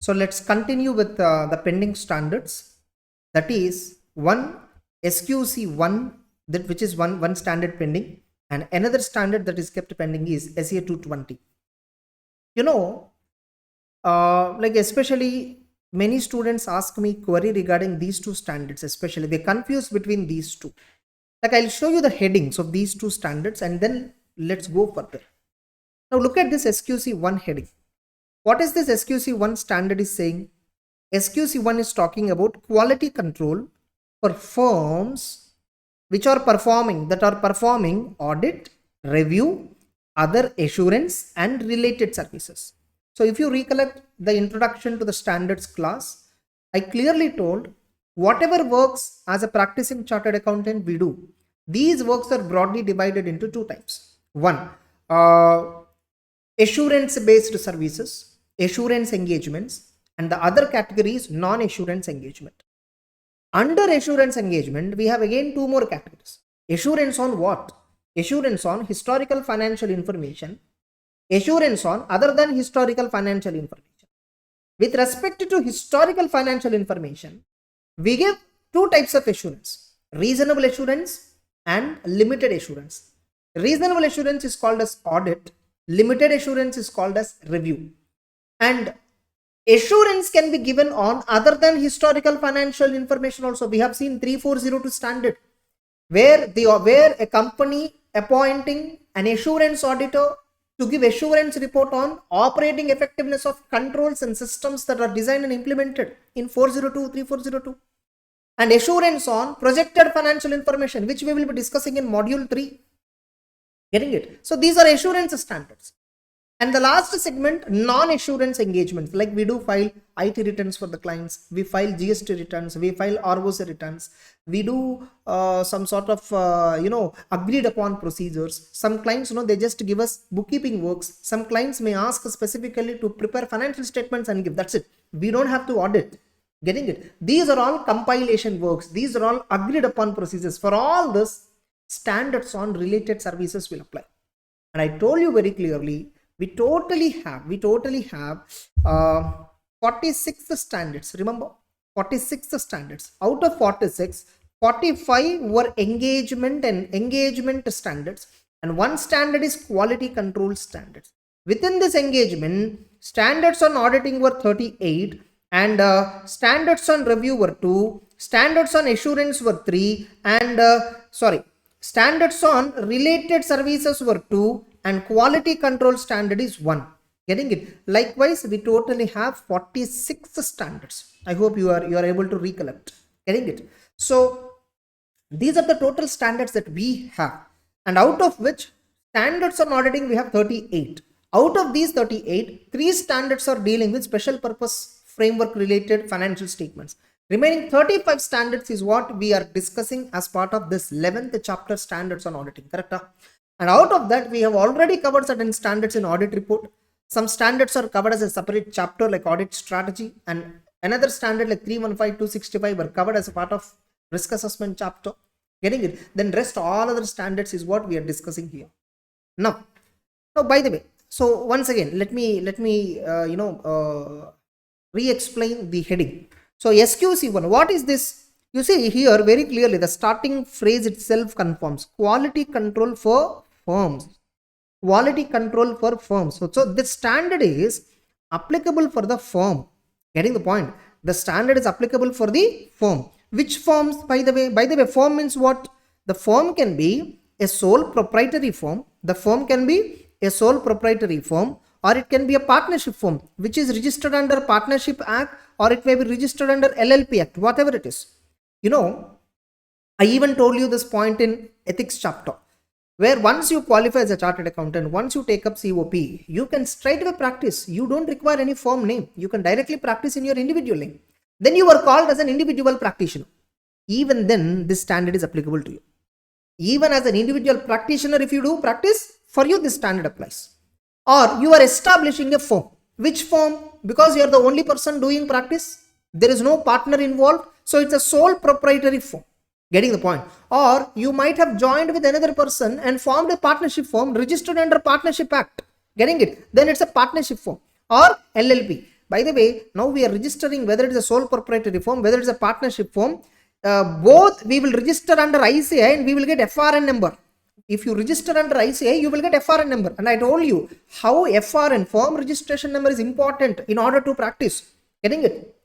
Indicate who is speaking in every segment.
Speaker 1: So let's continue with the pending standards. That is one SQC1, that which is one standard pending, and another standard that is kept pending is SA 220. You know, like especially many students ask me query regarding these two standards, especially they confuse between these two. Like I'll show you the headings of these two standards and then let's go further. Now look at this SQC1 heading. What is this SQC1 standard is saying? SQC1 is talking about quality control for firms which are performing audit, review, other assurance and related services. So if you recollect the introduction to the standards class, I clearly told whatever works as a practicing chartered accountant we do, these works are broadly divided into two types. One, assurance based services, assurance engagements, and the other category is non-assurance engagement. Under assurance engagement, we have again two more categories. Assurance on what? Assurance on historical financial information, assurance on other than historical financial information. With respect to historical financial information, we give two types of assurance: reasonable assurance and limited assurance. Reasonable assurance is called as audit, limited assurance is called as review. And assurance can be given on other than historical financial information also. We have seen 3402 standard where a company appointing an assurance auditor to give assurance report on operating effectiveness of controls and systems that are designed and implemented in 3402, and assurance on projected financial information, which we will be discussing in module 3. Getting it? So these are assurance standards. And the last segment, non-assurance engagements, like we do file IT returns for the clients, we file GST returns, we file ROC returns, we do some sort of, agreed upon procedures. Some clients, they just give us bookkeeping works. Some clients may ask specifically to prepare financial statements and give. That's it. We don't have to audit. Getting it? These are all compilation works. These are all agreed upon procedures. For all this, standards on related services will apply. And I told you very clearly, we totally have 46 standards. Remember, 46 standards. Out of 46, 45 were engagement and engagement standards, and one standard is quality control standards. Within this engagement, standards on auditing were 38, and standards on review were 2, standards on assurance were 3, and standards on related services were 2, and quality control standard is 1. Getting it? Likewise, we totally have 46 standards. I hope you are able to recollect. Getting it? So these are the total standards that we have, and out of which standards on auditing we have 38. Out of these 38, 3 standards are dealing with special purpose framework related financial statements. Remaining 35 standards is what we are discussing as part of this 11th chapter, standards on auditing. Correct? And out of that, we have already covered certain standards in audit report. Some standards are covered as a separate chapter like audit strategy, and another standard like 315, 265 were covered as a part of risk assessment chapter. Getting it? Then rest all other standards is what we are discussing here. Now by the way, so once again, let me re-explain the heading. So SQC1, what is this? You see here very clearly the starting phrase itself confirms quality control for firms. Quality control for firms. So this standard is applicable for the firm. Getting the point? The standard is applicable for the firm. Which firms, by the way, firm means what? The firm can be a sole proprietary firm. The firm can be a sole proprietary firm, or it can be a partnership firm which is registered under Partnership Act, or it may be registered under LLP Act, whatever it is. I even told you this point in ethics chapter, where once you qualify as a chartered accountant, once you take up COP, you can straight away practice. You don't require any firm name. You can directly practice in your individual name. Then you are called as an individual practitioner. Even then, this standard is applicable to you. Even as an individual practitioner, if you do practice, for you this standard applies. Or you are establishing a firm. Which firm? Because you are the only person doing practice. There is no partner involved. So it's a sole proprietary firm. Getting the point? Or you might have joined with another person and formed a partnership firm registered under Partnership Act. Getting it? Then it's a partnership firm or LLP. By the way, now we are registering whether it is a sole proprietary firm, whether it is a partnership firm, both we will register under ICI and we will get FRN number. If you register under ICI, you will get FRN number. And I told you how FRN, firm registration number, is important in order to practice. Getting it?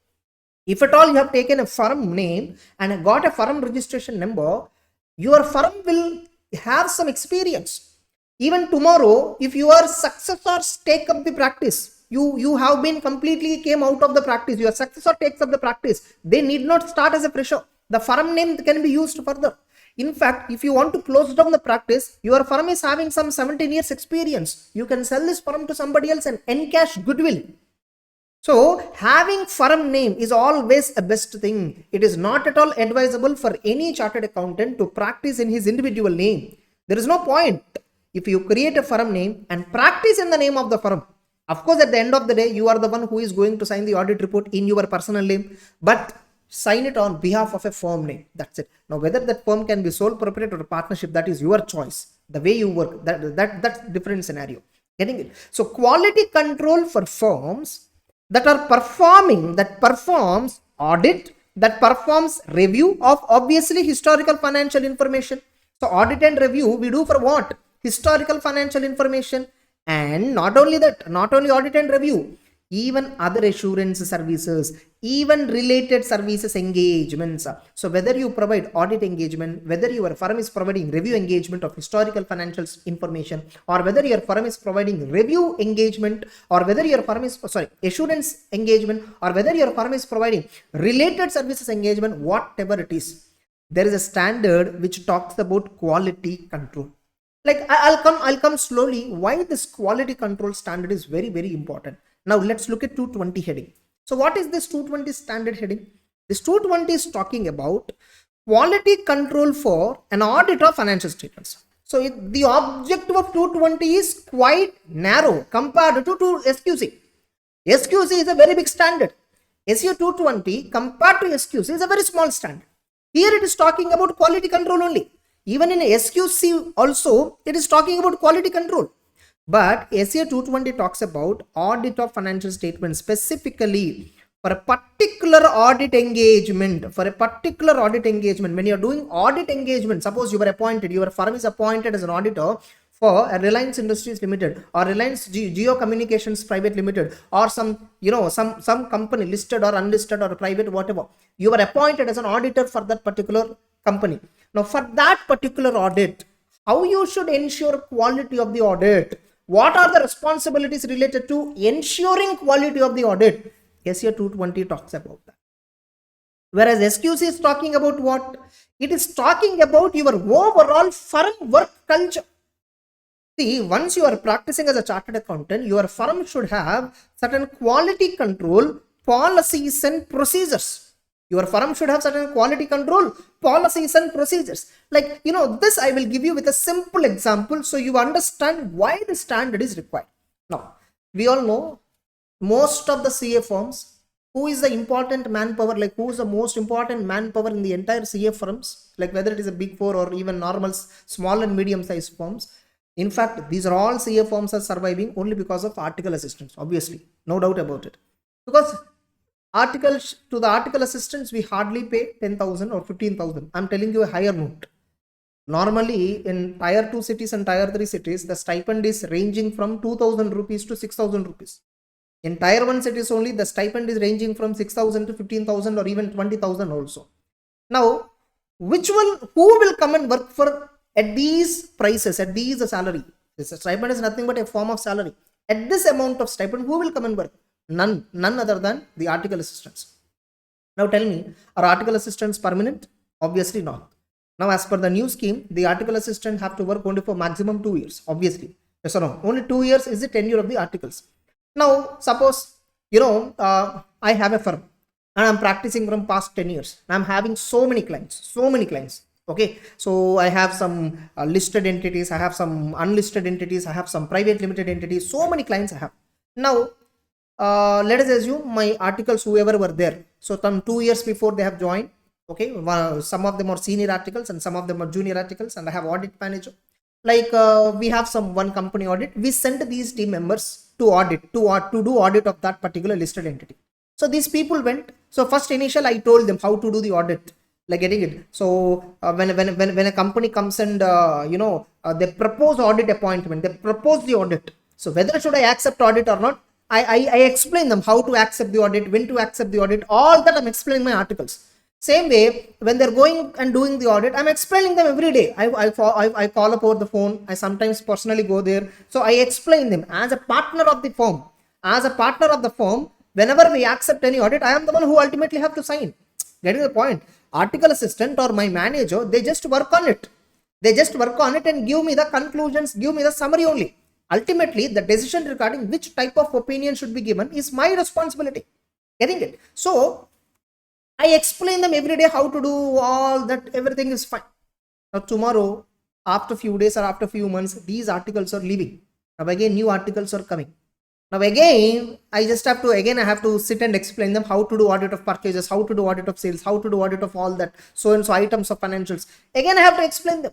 Speaker 1: If at all you have taken a firm name and got a firm registration number, your firm will have some experience. Even tomorrow, if your successors take up the practice, you have been completely came out of the practice, your successor takes up the practice, they need not start as a fresher. The firm name can be used further. In fact, if you want to close down the practice, your firm is having some 17 years experience. You can sell this firm to somebody else and encash goodwill. So having firm name is always a best thing. It is not at all advisable for any chartered accountant to practice in his individual name. There is no point if you create a firm name and practice in the name of the firm. Of course, at the end of the day, you are the one who is going to sign the audit report in your personal name, but sign it on behalf of a firm name. That's it. Now, whether that firm can be sole proprietor or partnership, that is your choice. The way you work, that's different scenario. Getting it? So quality control for firms that are performs audit, that performs review of obviously historical financial information. So audit and review we do for what? Historical financial information. And not only that, not only audit and review, even other assurance services, even related services engagements. So whether you provide audit engagement, whether your firm is providing review engagement of historical financial information, or whether your firm is providing review engagement, or whether your firm is assurance engagement, or whether your firm is providing related services engagement, whatever it is, there is a standard which talks about quality control. Like I'll come slowly why this quality control standard is very, very important. Now let's look at 220 heading. So what is this 220 standard heading? This 220 is talking about quality control for an audit of financial statements. So the objective of 220 is quite narrow compared to SQC. SQC is a very big standard. SU 220 compared to SQC is a very small standard. Here it is talking about quality control only. Even in SQC also, it is talking about quality control. But SCA 220 talks about audit of financial statements, specifically for a particular audit engagement. For a particular audit engagement, when you are doing audit engagement, suppose you were appointed, your firm is appointed as an auditor for a Reliance Industries Limited or Reliance Geo Communications Private Limited, or some company listed or unlisted or private, whatever. You were appointed as an auditor for that particular company. Now, for that particular audit, how you should ensure quality of the audit? What are the responsibilities related to ensuring quality of the audit? SCA 220 talks about that. Whereas SQC is talking about what? It is talking about your overall firm work culture. See, once you are practicing as a chartered accountant, your firm should have certain quality control policies and procedures. Your firm should have certain quality control policies and procedures. Like, this I will give you with a simple example so you understand why the standard is required. Now, we all know most of the CA firms, who is the important manpower, like who is the most important manpower in the entire CA firms, like whether it is a big four or even normal small and medium sized firms. In fact, these are all CA firms are surviving only because of article assistants, obviously, no doubt about it. Because to the article assistants, we hardly pay 10,000 or 15,000. I'm telling you a higher note. Normally, in tier 2 cities and tier 3 cities, the stipend is ranging from 2,000 rupees to 6,000 rupees. In tier 1 cities only, the stipend is ranging from 6,000 to 15,000 or even 20,000 also. Now, who will come and work for at these prices, at these salary? This stipend is nothing but a form of salary. At this amount of stipend, who will come and work? None other than the article assistants. Now tell me, are article assistants permanent? Obviously not. Now as per the new scheme, the article assistant have to work only for maximum 2 years, obviously. Yes or no? Only 2 years is the tenure of the articles. Now suppose, I have a firm and I'm practicing from past 10 years. I'm having so many clients. Okay, so I have some listed entities, I have some unlisted entities, I have some private limited entities, so many clients I have. Now, let us assume my articles, whoever were there, so some 2 years before they have joined. Okay, some of them are senior articles and some of them are junior articles, and I have audit manager. Like we have one company audit, we send these team members to audit, to do audit of that particular listed entity. So these people went. So first initial, I told them how to do the audit, like getting it. So when a company comes and they propose audit appointment, they propose the audit. So whether should I accept audit or not, I explain them how to accept the audit, when to accept the audit, all that I'm explaining in my articles. Same way, when they're going and doing the audit, I'm explaining them every day. I call up over the phone. I sometimes personally go there. So I explain them as a partner of the firm. As a partner of the firm, whenever we accept any audit, I am the one who ultimately have to sign. Getting the point? Article assistant or my manager, they just work on it. They just work on it and give me the conclusions, give me the summary only. Ultimately, the decision regarding which type of opinion should be given is my responsibility. Getting it? So I explain them every day how to do all that. Everything is fine. Now tomorrow, after few days or after few months, these articles are leaving. Now again, new articles are coming. Now again, I have to sit and explain them how to do audit of purchases, how to do audit of sales, how to do audit of all that so and so items of financials. Again, I have to explain them.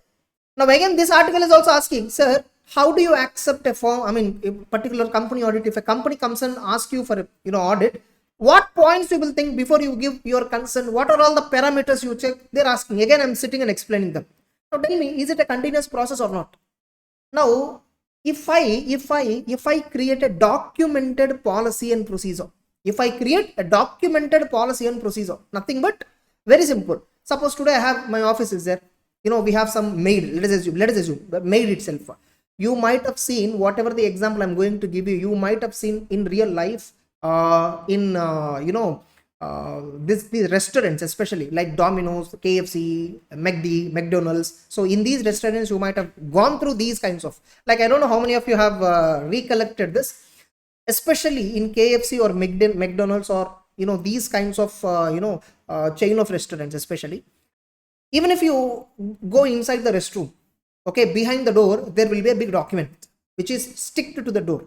Speaker 1: Now again, this article is also asking, sir, how do you accept a firm, a particular company audit? If a company comes and asks you for audit, what points you will think before you give your consent? What are all the parameters you check? They're asking. Again, I'm sitting and explaining them. Now tell me, is it a continuous process or not? Now, if I create a documented policy and procedure, nothing but very simple. Suppose today I have my office is there. We have some maid. Let us assume the maid itself. You might have seen whatever the example I'm going to give you. You might have seen in real life. These restaurants, especially like Domino's, KFC, McD, McDonald's. So in these restaurants, you might have gone through these kinds of, like, I don't know how many of you have recollected this, especially in KFC or McDonald's or, these kinds of, chain of restaurants, especially. Even if you go inside the restroom, okay, behind the door, there will be a big document, which is sticked to the door,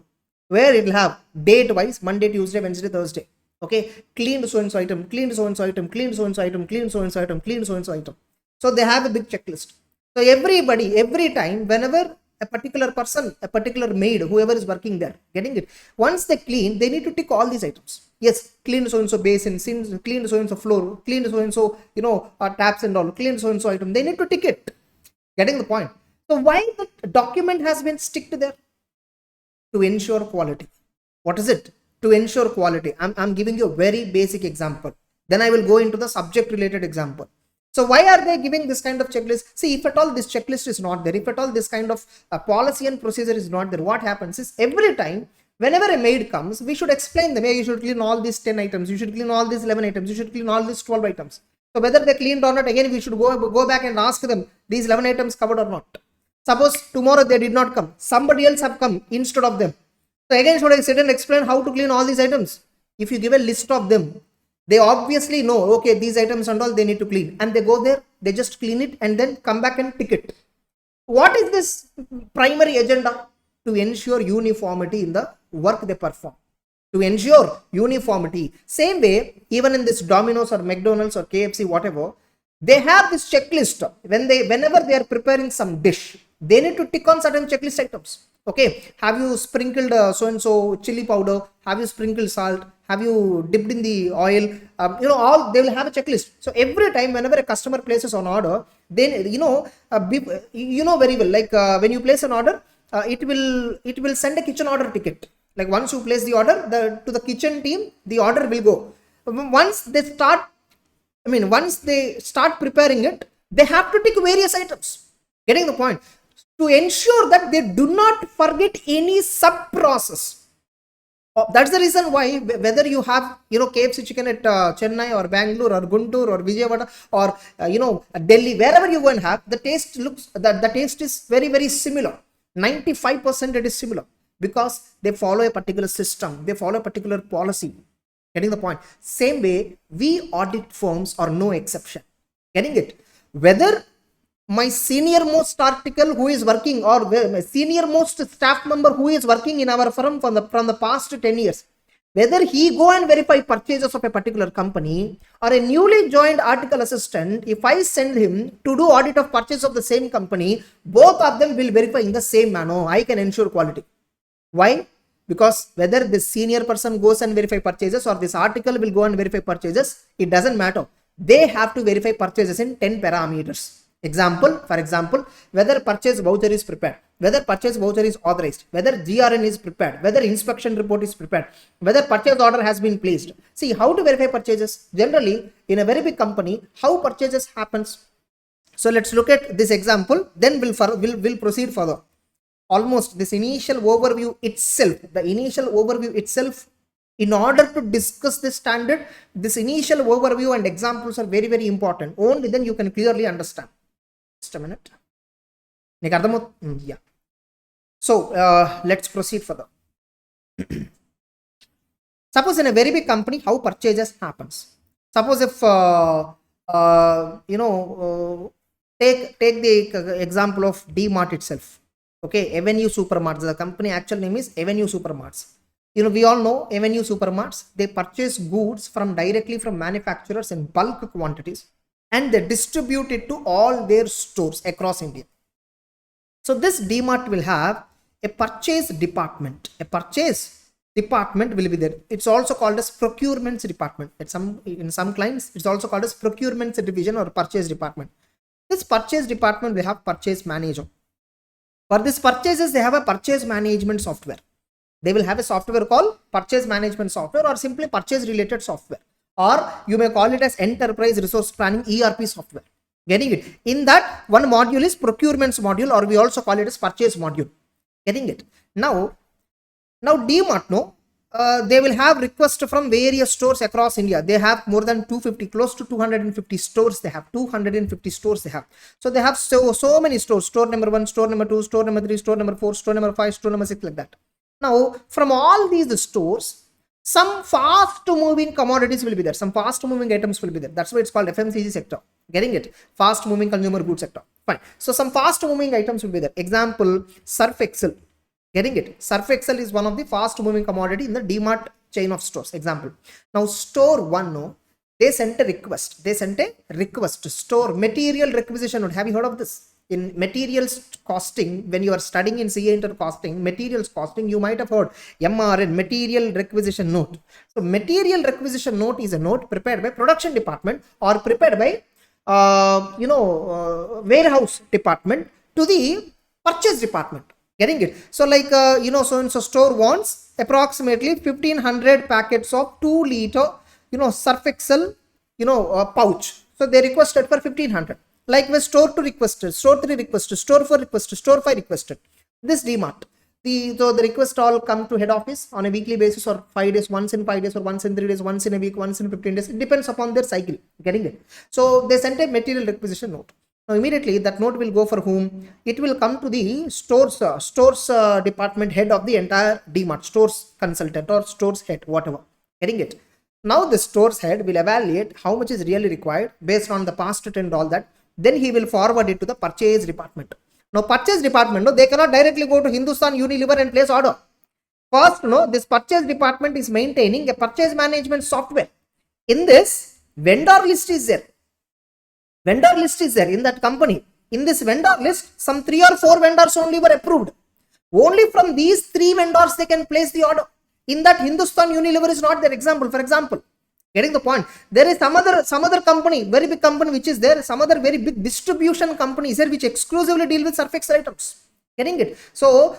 Speaker 1: where it will have date wise, Monday, Tuesday, Wednesday, Thursday. Okay, cleaned so and so item, cleaned so and so item, cleaned so and so item, cleaned so and so item, cleaned so and so item. So they have a big checklist. So everybody, every time, whenever a particular person, a particular maid, whoever is working there, getting it, once they clean, they need to tick all these items. Yes, cleaned so and so basin, cleaned so and so floor, cleaned so and so, taps and all, cleaned so and so item. They need to tick it. Getting the point? So why the document has been sticked there? To ensure quality. What is it? To ensure quality. I'm giving you a very basic example. Then I will go into the subject related example. So why are they giving this kind of checklist? See, if at all this checklist is not there, if at all this kind of policy and procedure is not there, what happens is every time, whenever a maid comes, we should explain them, hey, you should clean all these 10 items, you should clean all these 11 items, you should clean all these 12 items. So whether they cleaned or not, again, we should go back and ask them, these 11 items covered or not. Suppose tomorrow they did not come, somebody else have come instead of them. So again, should I sit and explain how to clean all these items? If you give a list of them, they obviously know, okay, these items and all they need to clean. And they go there, they just clean it and then come back and pick it. What is this primary agenda? To ensure uniformity in the work they perform. To ensure uniformity. Same way, even in this Domino's or McDonald's or KFC, whatever, they have this checklist. Whenever they are preparing some dish, they need to tick on certain checklist items. Okay, have you sprinkled so and so chili powder? Have you sprinkled salt? Have you dipped in the oil? All they will have a checklist. So every time, whenever a customer places an order, then very well. Like when you place an order, it will send a kitchen order ticket. Like once you place the order, to the kitchen team, the order will go. Once they start preparing it, they have to tick various items. Getting the point? To ensure that they do not forget any sub process. That's the reason why, whether you have KFC chicken at Chennai or Bangalore or Guntur or Vijayawada or Delhi, wherever you go and have, the taste is very, very similar. 95% it is similar, because they follow a particular system, they follow a particular policy. Getting the point? Same way, we audit firms are no exception. Getting it? Whether my senior most article who is working, or my senior most staff member who is working in our firm from the past 10 years, whether he go and verify purchases of a particular company, or a newly joined article assistant, if I send him to do audit of purchase of the same company, both of them will verify in the same manner. I can ensure quality. Why? because whether this senior person goes and verify purchases or this article will go and verify purchases, it doesn't matter. They have to verify purchases in 10 parameters. For example, whether purchase voucher is prepared, whether purchase voucher is authorized, whether GRN is prepared, whether inspection report is prepared, whether purchase order has been placed. See, how to verify purchases? Generally, in a very big company, how purchases happens. So let's look at this example, then we'll proceed further. Almost this initial overview itself, in order to discuss this standard, this initial overview and examples are very, very important. Only then you can clearly understand. Just a minute. Yeah. So let's proceed further. Suppose in a very big company, how purchases happens. Suppose if take the example of D-Mart itself. Okay, Avenue Supermarts. The company actual name is Avenue Supermarts. We all know Avenue Supermarts. They purchase goods directly from manufacturers in bulk quantities, and they distribute it to all their stores across India. So this D-Mart will have a purchase department. A purchase department will be there. It's also called as procurement department. In some clients, it's also called as procurement division or purchase department. This purchase department will have purchase manager. For these purchases, they have a purchase management software. They will have a software called purchase management software or simply purchase related software. Or you may call it as enterprise resource planning ERP software. Getting it? In that, one module is procurement's module, or we also call it as purchase module. Getting it? Now D-Mart, they will have requests from various stores across India. They have more than 250, close to 250 stores. They have 250 stores. So they have so many stores. Store number 1, store number 2, store number 3, store number 4, store number 5, store number 6, like that. Now, from all these stores, some fast moving commodities will be there. Some fast moving items will be there. That's why it's called FMCG sector. Getting it? Fast moving consumer goods sector. Fine. So some fast moving items will be there. Example, Surf Excel. Getting it? Surf Excel is one of the fast moving commodity in the D-Mart chain of stores. Example. Now store 1, they sent a request. Store material requisition. Have you heard of this? In materials costing, when you are studying in CA Inter costing, materials costing, you might have heard MRN, material requisition note. So material requisition note is a note prepared by production department or prepared by warehouse department to the purchase department. Getting it? So like so store wants approximately 1500 packets of 2 liter Surf Excel pouch. So they requested for 1500. Likewise, store 2 requested, store 3 requested, store 4 requested, store 5 requested. This D-Mart. So the request all come to head office on a weekly basis or 5 days, once in 5 days or once in 3 days, once in a week, once in 15 days. It depends upon their cycle. Getting it? So they sent a material requisition note. Now immediately that note will go for whom? It will come to the stores department head of the entire D-Mart, stores consultant or stores head, whatever. Getting it? Now the stores head will evaluate how much is really required based on the past trend, all that. Then he will forward it to the purchase department. Now purchase department, they cannot directly go to Hindustan Unilever and place order. First, this purchase department is maintaining a purchase management software. In this, vendor list is there. Vendor list is there in that company. In this vendor list, some 3 or 4 vendors only were approved. Only from these 3 vendors they can place the order. In that, Hindustan Unilever is not their example. For example, getting the point? There is some other company, very big company which is there, some other very big distribution companies there which exclusively deal with Surf Excel items. Getting it? So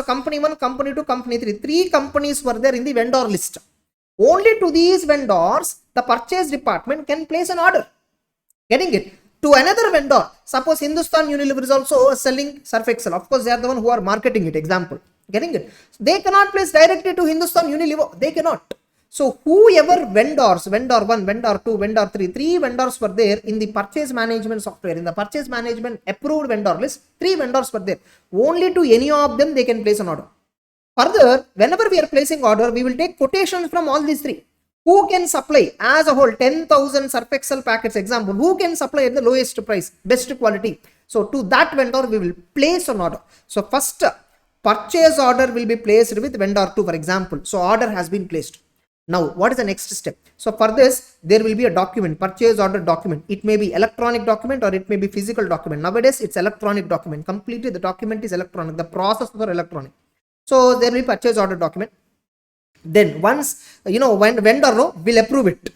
Speaker 1: company 1, company 2, company 3. 3 companies were there in the vendor list. Only to these vendors, the purchase department can place an order. Getting it? To another vendor, suppose Hindustan Unilever is also selling Surf Excel. Of course, they are the one who are marketing it. Example. Getting it? They cannot place directly to Hindustan Unilever. They cannot. So whoever vendors, vendor 1, vendor 2, vendor 3, 3 vendors were there in the purchase management software, in the purchase management approved vendor list, 3 vendors were there. Only to any of them they can place an order. Further, whenever we are placing order, we will take quotations from all these 3. Who can supply as a whole 10,000 Surf Excel packets, example, who can supply at the lowest price, best quality. So to that vendor, we will place an order. So first purchase order will be placed with vendor 2, for example. So order has been placed. Now, what is the next step? So for this, there will be a document, purchase order document. It may be electronic document or it may be physical document. Nowadays, it's electronic document. Completely the document is electronic. The processes are electronic. So there will be purchase order document. Then once, when vendor will approve it,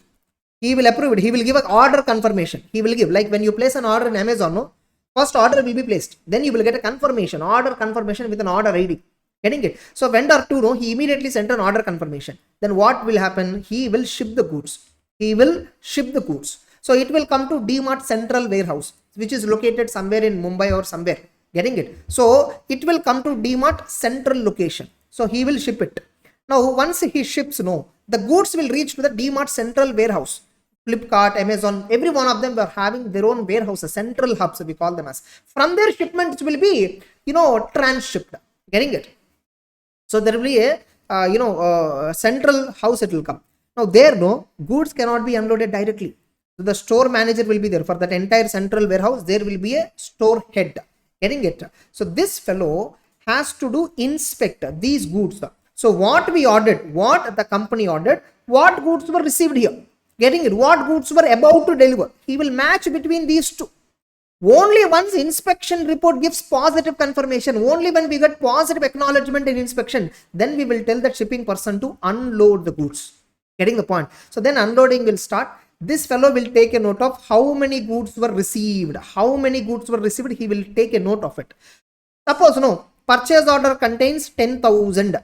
Speaker 1: he will approve it. He will give an order confirmation. He will give, like when you place an order in Amazon, first order will be placed. Then you will get a confirmation, order confirmation with an order ID. Getting it? So vendor 2, he immediately sent an order confirmation. Then what will happen? He will ship the goods. So it will come to DMart central warehouse, which is located somewhere in Mumbai or somewhere. Getting it? So it will come to DMart central location. So he will ship it. Now once he ships, the goods will reach to the DMart central warehouse. Flipkart, Amazon, every one of them were having their own warehouses, central hubs, we call them as. From their shipments will be, transshipped. Getting it? So there will be a central house it will come. Now there, goods cannot be unloaded directly. So the store manager will be there. For that entire central warehouse, there will be a store head. Getting it? So this fellow has to do inspect these goods. So what we ordered, what the company ordered, what goods were received here. Getting it? What goods were about to deliver. He will match between these two. Only once inspection report gives positive confirmation, only when we get positive acknowledgement in inspection, then we will tell that shipping person to unload the goods. Getting the point? So then unloading will start. This fellow will take a note of how many goods were received. How many goods were received, he will take a note of it. Suppose, purchase order contains 10,000.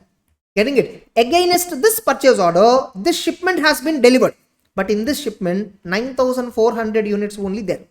Speaker 1: Getting it? Against this purchase order, this shipment has been delivered. But in this shipment, 9,400 units only there.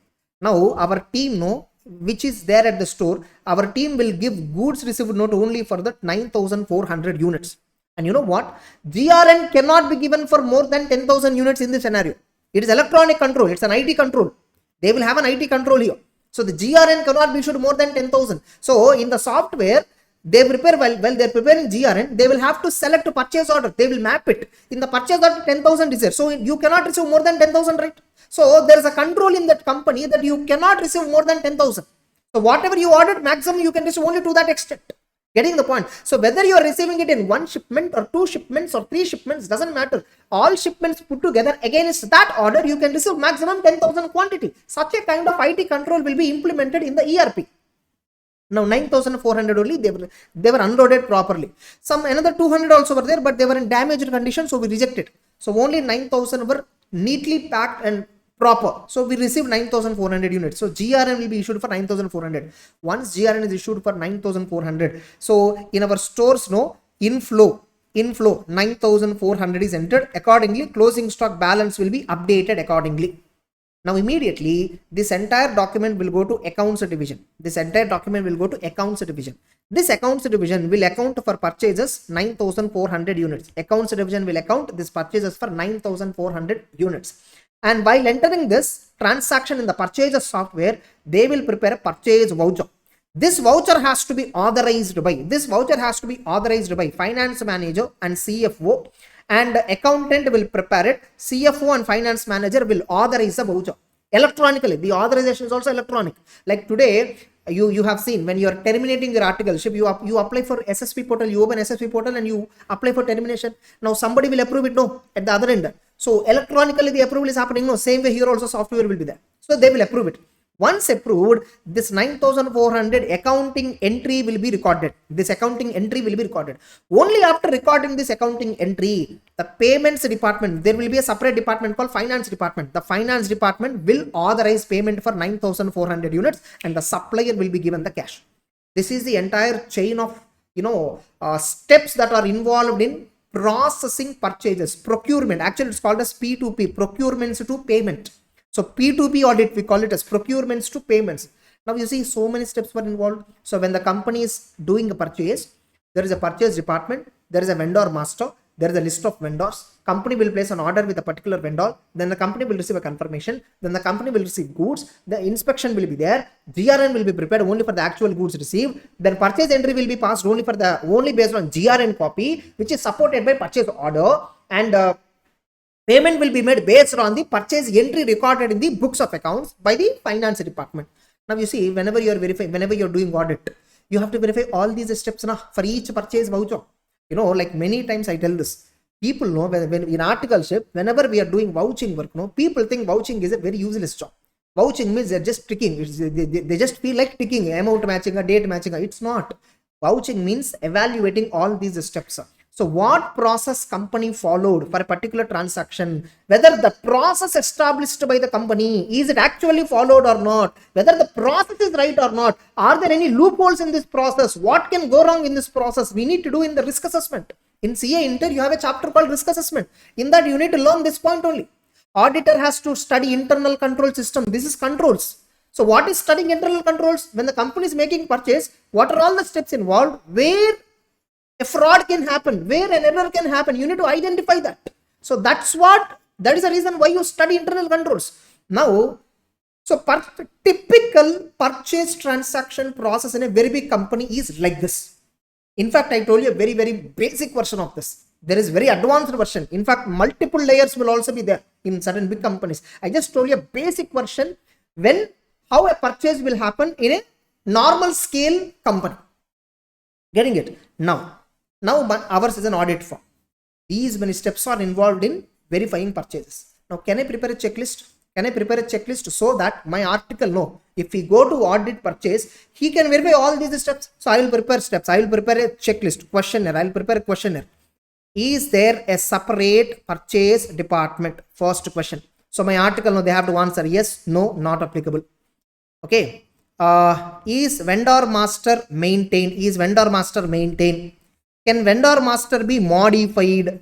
Speaker 1: Now, our team, which is there at the store, our team will give goods received note only for the 9,400 units. And you know what? GRN cannot be given for more than 10,000 units in this scenario. It is electronic control. It's an IT control. They will have an IT control here. So the GRN cannot be issued more than 10,000. So in the software, they prepare while they're preparing GRN, they will have to select a purchase order. They will map it. In the purchase order, 10,000 is there. So you cannot receive more than 10,000, right? So there is a control in that company that you cannot receive more than 10,000. So whatever you ordered, maximum you can receive only to that extent. Getting the point? So whether you are receiving it in one shipment or two shipments or three shipments, doesn't matter. All shipments put together against that order, you can receive maximum 10,000 quantity. Such a kind of IT control will be implemented in the ERP. Now 9,400 only they were unloaded properly. Another 200 also were there, but they were in damaged condition, so we rejected. So only 9,000 were neatly packed and proper. So we received 9,400 units. So GRN will be issued for 9,400. Once GRN is issued for 9,400, so in our stores, inflow 9,400 is entered. Accordingly, closing stock balance will be updated accordingly. Now immediately this entire document will go to accounts division. This accounts division will account for purchases 9,400 units. Accounts division will account this purchases for 9,400 units. And while entering this transaction in the purchases software, they will prepare a purchase voucher. This voucher has to be authorized by finance manager and CFO. And accountant will prepare it. CFO and finance manager will authorize the voucher electronically. The authorization is also electronic. Like today, you have seen when you are terminating your articleship, you apply for SSP portal, you open SSP portal and you apply for termination. Now somebody will approve it, at the other end. So electronically the approval is happening. Same way here also software will be there. So they will approve it. Once approved, this 9,400 accounting entry will be recorded. Only after recording this accounting entry, the payments department, there will be a separate department called finance department. The finance department will authorize payment for 9,400 units and the supplier will be given the cash. This is the entire chain of, steps that are involved in processing purchases, procurement. Actually, it's called as P2P, procurements to payment. So P2P audit, we call it as procurements to payments. Now you see so many steps were involved. So when the company is doing a purchase, there is a purchase department, there is a vendor master, there is a list of vendors. Company will place an order with a particular vendor. Then the company will receive a confirmation. Then the company will receive goods. The inspection will be there. GRN will be prepared only for the actual goods received. Then purchase entry will be passed only based on GRN copy, which is supported by purchase order. And payment will be made based on the purchase entry recorded in the books of accounts by the finance department. Now you see, whenever you are doing audit, you have to verify all these steps for each purchase voucher. Like many times I tell this, people know when in articleship, whenever we are doing vouching work, people think vouching is a very useless job. Vouching means they're just ticking. They just feel like ticking, amount matching, date matching. It's not. Vouching means evaluating all these steps. So what process company followed for a particular transaction, whether the process established by the company, is it actually followed or not, whether the process is right or not, are there any loopholes in this process, what can go wrong in this process, we need to do in the risk assessment. In CA Inter, you have a chapter called risk assessment. In that, you need to learn this point only. Auditor has to study internal control system. This is controls. So what is studying internal controls? When the company is making purchase, what are all the steps involved? Where a fraud can happen, where an error can happen, you need to identify that. So that is the reason why you study internal controls. Now, so typical purchase transaction process in a very big company is like this. In fact, I told you a very, very basic version of this. There is very advanced version. In fact, multiple layers will also be there in certain big companies. I just told you a basic version how a purchase will happen in a normal scale company. Getting it? Now ours is an audit firm. These many steps are involved in verifying purchases. Now, can I prepare a checklist? Can I prepare a checklist so that my article know if we go to audit purchase, he can verify all these steps. So I will prepare steps. I will prepare a checklist, questionnaire. I will prepare a questionnaire. Is there a separate purchase department? First question. So my article, no, they have to answer yes, no, not applicable. Okay. Is vendor master maintained? Is vendor master maintained? Can vendor master be modified?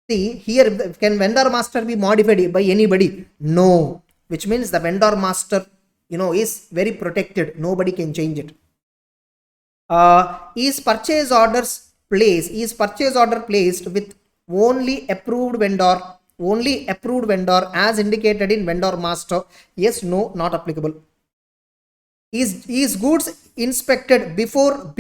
Speaker 1: See here, can vendor master be modified by anybody? No. Which means the vendor master, is very protected. Nobody can change it. Is purchase order placed with only approved vendor as indicated in vendor master? Yes, no, not applicable. Is goods inspected before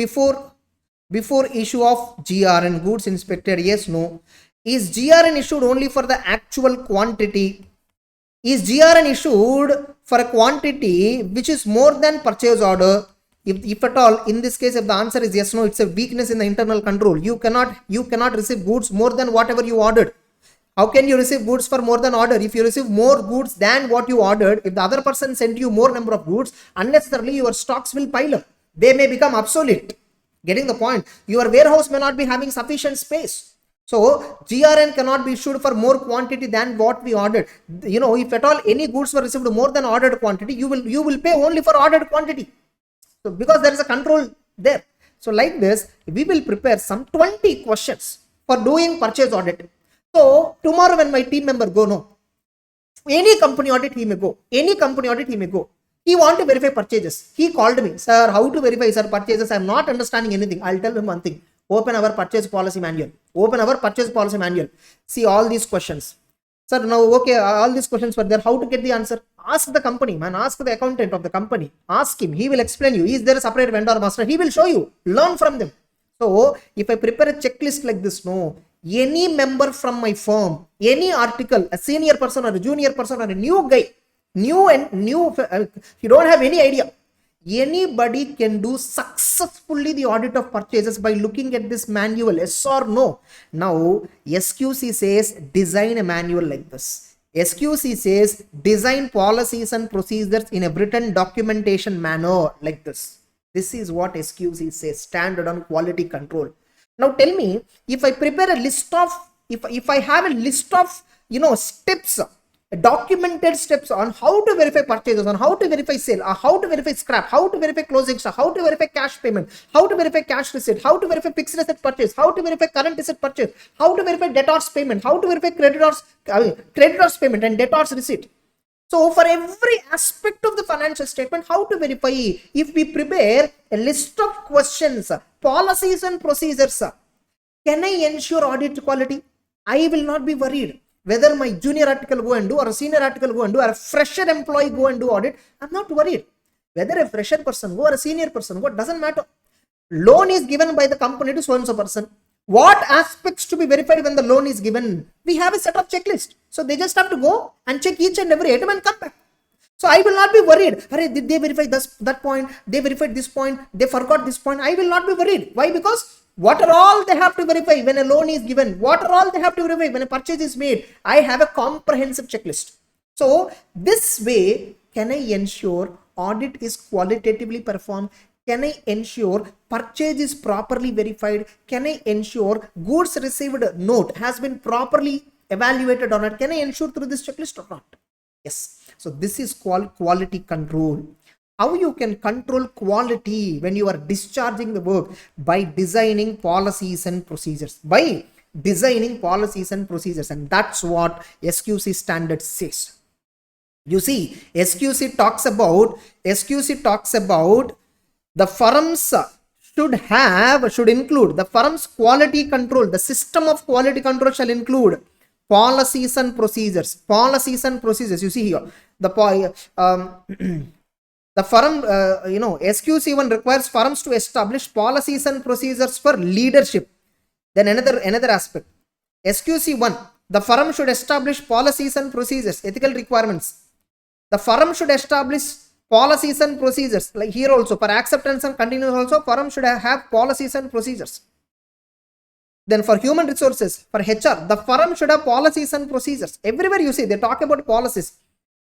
Speaker 1: issue of GRN? Goods inspected? Yes, no. Is GRN issued only for the actual quantity? Is GRN issued for a quantity which is more than purchase order? If at all, in this case, if the answer is yes, no, it's a weakness in the internal control. You cannot receive goods more than whatever you ordered. How can you receive goods for more than order? If you receive more goods than what you ordered, if the other person sent you more number of goods, unnecessarily your stocks will pile up. They may become obsolete. Getting the point? Your warehouse may not be having sufficient space. So GRN cannot be issued for more quantity than what we ordered. If at all any goods were received more than ordered quantity, you will pay only for ordered quantity. So because there is a control there. So like this, we will prepare some 20 questions for doing purchase audit. So tomorrow when my team member any company audit he may go. He want to verify purchases. He called me, sir, how to verify sir purchases? I am not understanding anything. I'll tell him one thing. Open our purchase policy manual. See all these questions. Sir, now okay, all these questions were there. How to get the answer? Ask the company, man. Ask the accountant of the company. Ask him. He will explain you. Is there a separate vendor master? He will show you. Learn from them. So if I prepare a checklist like this, any member from my firm, any article, a senior person or a junior person or a new guy, you don't have any idea. Anybody can do successfully the audit of purchases by looking at this manual, yes or no. Now, SQC says design a manual like this. SQC says design policies and procedures in a written documentation manner like this. This is what SQC says, standard on quality control. Now tell me, if I prepare a list of, if I have a list of, steps, documented steps on how to verify purchases, on how to verify sale, how to verify scrap, how to verify closing stock, how to verify cash payment, how to verify cash receipt, how to verify fixed asset purchase, how to verify current asset purchase, how to verify debtors payment, how to verify creditors payment and debtors receipt. So for every aspect of the financial statement, how to verify? If we prepare a list of questions, policies and procedures, can I ensure audit quality? I will not be worried whether my junior article go and do or a senior article go and do or a fresher employee go and do audit. I'm not worried whether a fresher person go or a senior person go, doesn't matter. Loan is given by the company to so and so person. What aspects to be verified when the loan is given? We have a set of checklist. So they just have to go and check each and every item and come back. So I will not be worried. Did they verify that point? They verified this point. They forgot this point. I will not be worried. Why? Because what are all they have to verify when a loan is given? What are all they have to verify when a purchase is made? I have a comprehensive checklist. So this way, can I ensure audit is qualitatively performed? Can I ensure purchase is properly verified? Can I ensure goods received note has been properly evaluated or not? Can I ensure through this checklist or not? Yes. So this is called quality control. How you can control quality when you are discharging the work? By designing policies and procedures. By designing policies and procedures. And that's what SQC standard says. You see, SQC talks about the firms should include the firm's quality control. The system of quality control shall include policies and procedures. Policies and procedures. You see here, the firm, SQC1 requires firms to establish policies and procedures for leadership. Then another aspect, SQC1, the firm should establish policies and procedures, ethical requirements. The firm should establish policies and procedures. Like here also, for acceptance and continuance also, firm should have policies and procedures. Then for human resources, for HR, the firm should have policies and procedures. Everywhere you see, they talk about policies.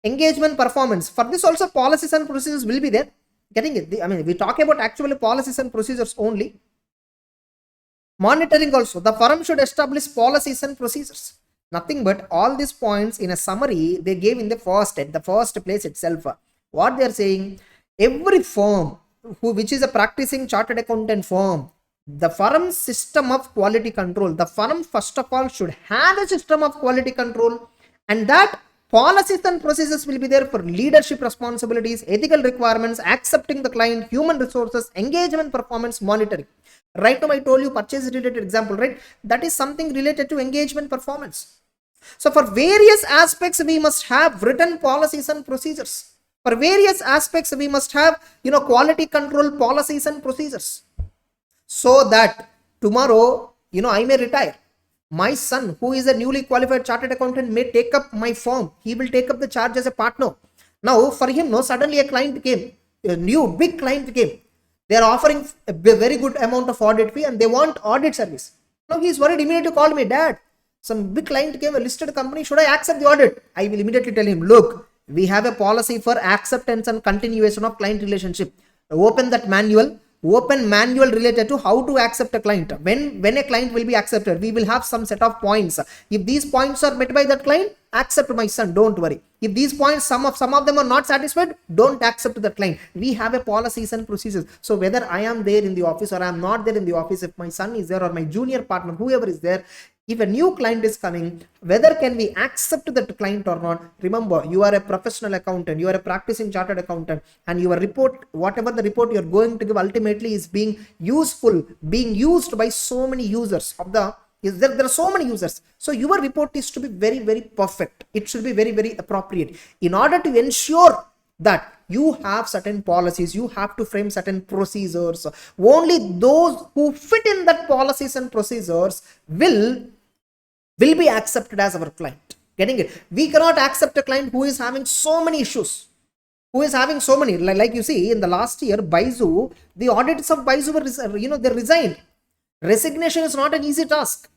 Speaker 1: Engagement performance, for this also policies and procedures will be there. Getting it? I mean, we talk about actually policies and procedures only. Monitoring also, the firm should establish policies and procedures. Nothing but all these points in a summary they gave in the first place itself. What they are saying, every firm which is a practicing chartered accountant firm, the firm's system of quality control, the firm first of all should have a system of quality control, and that policies and procedures will be there for leadership responsibilities, ethical requirements, accepting the client, human resources, engagement performance, monitoring. Right now I told you purchase related example, right? That is something related to engagement performance. So for various aspects we must have written policies and procedures. For various aspects we must have quality control policies and procedures, so that tomorrow I may retire. My son, who is a newly qualified chartered accountant, may take up my firm. He will take up the charge as a partner. Now for him, suddenly a client came, a new big client came. They are offering a very good amount of audit fee and they want audit service. Now he is worried, immediately called me, Dad, some big client came, a listed company, should I accept the audit? I will immediately tell him, look, we have a policy for acceptance and continuation of client relationship. Open that manual. Open manual related to how to accept a client. When a client will be accepted, we will have some set of points. If these points are met by that client, accept my son, don't worry. If these points, some of them are not satisfied, don't accept the client. We have a policies and procedures. So whether I am there in the office or I am not there in the office, if my son is there or my junior partner, whoever is there, if a new client is coming, whether can we accept that client or not? Remember, you are a professional accountant, you are a practicing chartered accountant, and your report, whatever the report you are going to give, ultimately is being used by so many users of the. There are so many users. So your report is to be very, very perfect. It should be very, very appropriate. In order to ensure that you have certain policies, you have to frame certain procedures. Only those who fit in that policies and procedures will be accepted as our client. Getting it? We cannot accept a client who is having so many issues. Like you see, in the last year, Baizu, the audits of Baizu were, they resigned. Resignation is not an easy task.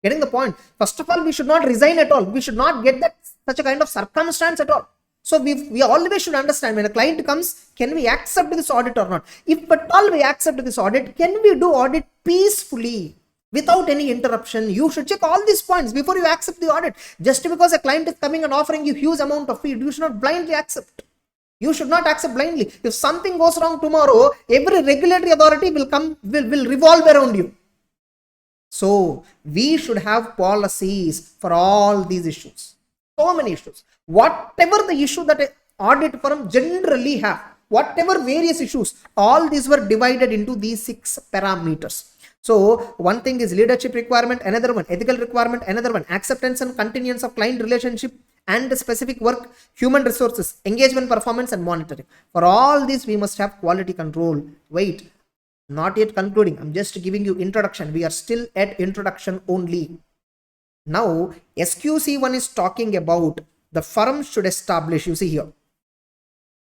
Speaker 1: Getting the point? First of all, we should not resign at all. We should not get such a kind of circumstance at all. So we always should understand, when a client comes, can we accept this audit or not? If at all we accept this audit, can we do audit peacefully without any interruption? You should check all these points before you accept the audit. Just because a client is coming and offering you huge amount of fee, you should not blindly accept. You should not accept blindly. If something goes wrong tomorrow, every regulatory authority will revolve around you. So we should have policies for all these issues. So many issues. Whatever the issue that an audit firm generally have, whatever various issues, all these were divided into these 6 parameters. So one thing is leadership requirement, another one ethical requirement, another one acceptance and continuance of client relationship and the specific work, human resources, engagement performance and monitoring. For all these we must have quality control. Wait, not yet concluding. I'm just giving you introduction. We are still at introduction only. Now SQC1 is talking about the firm should establish, you see here,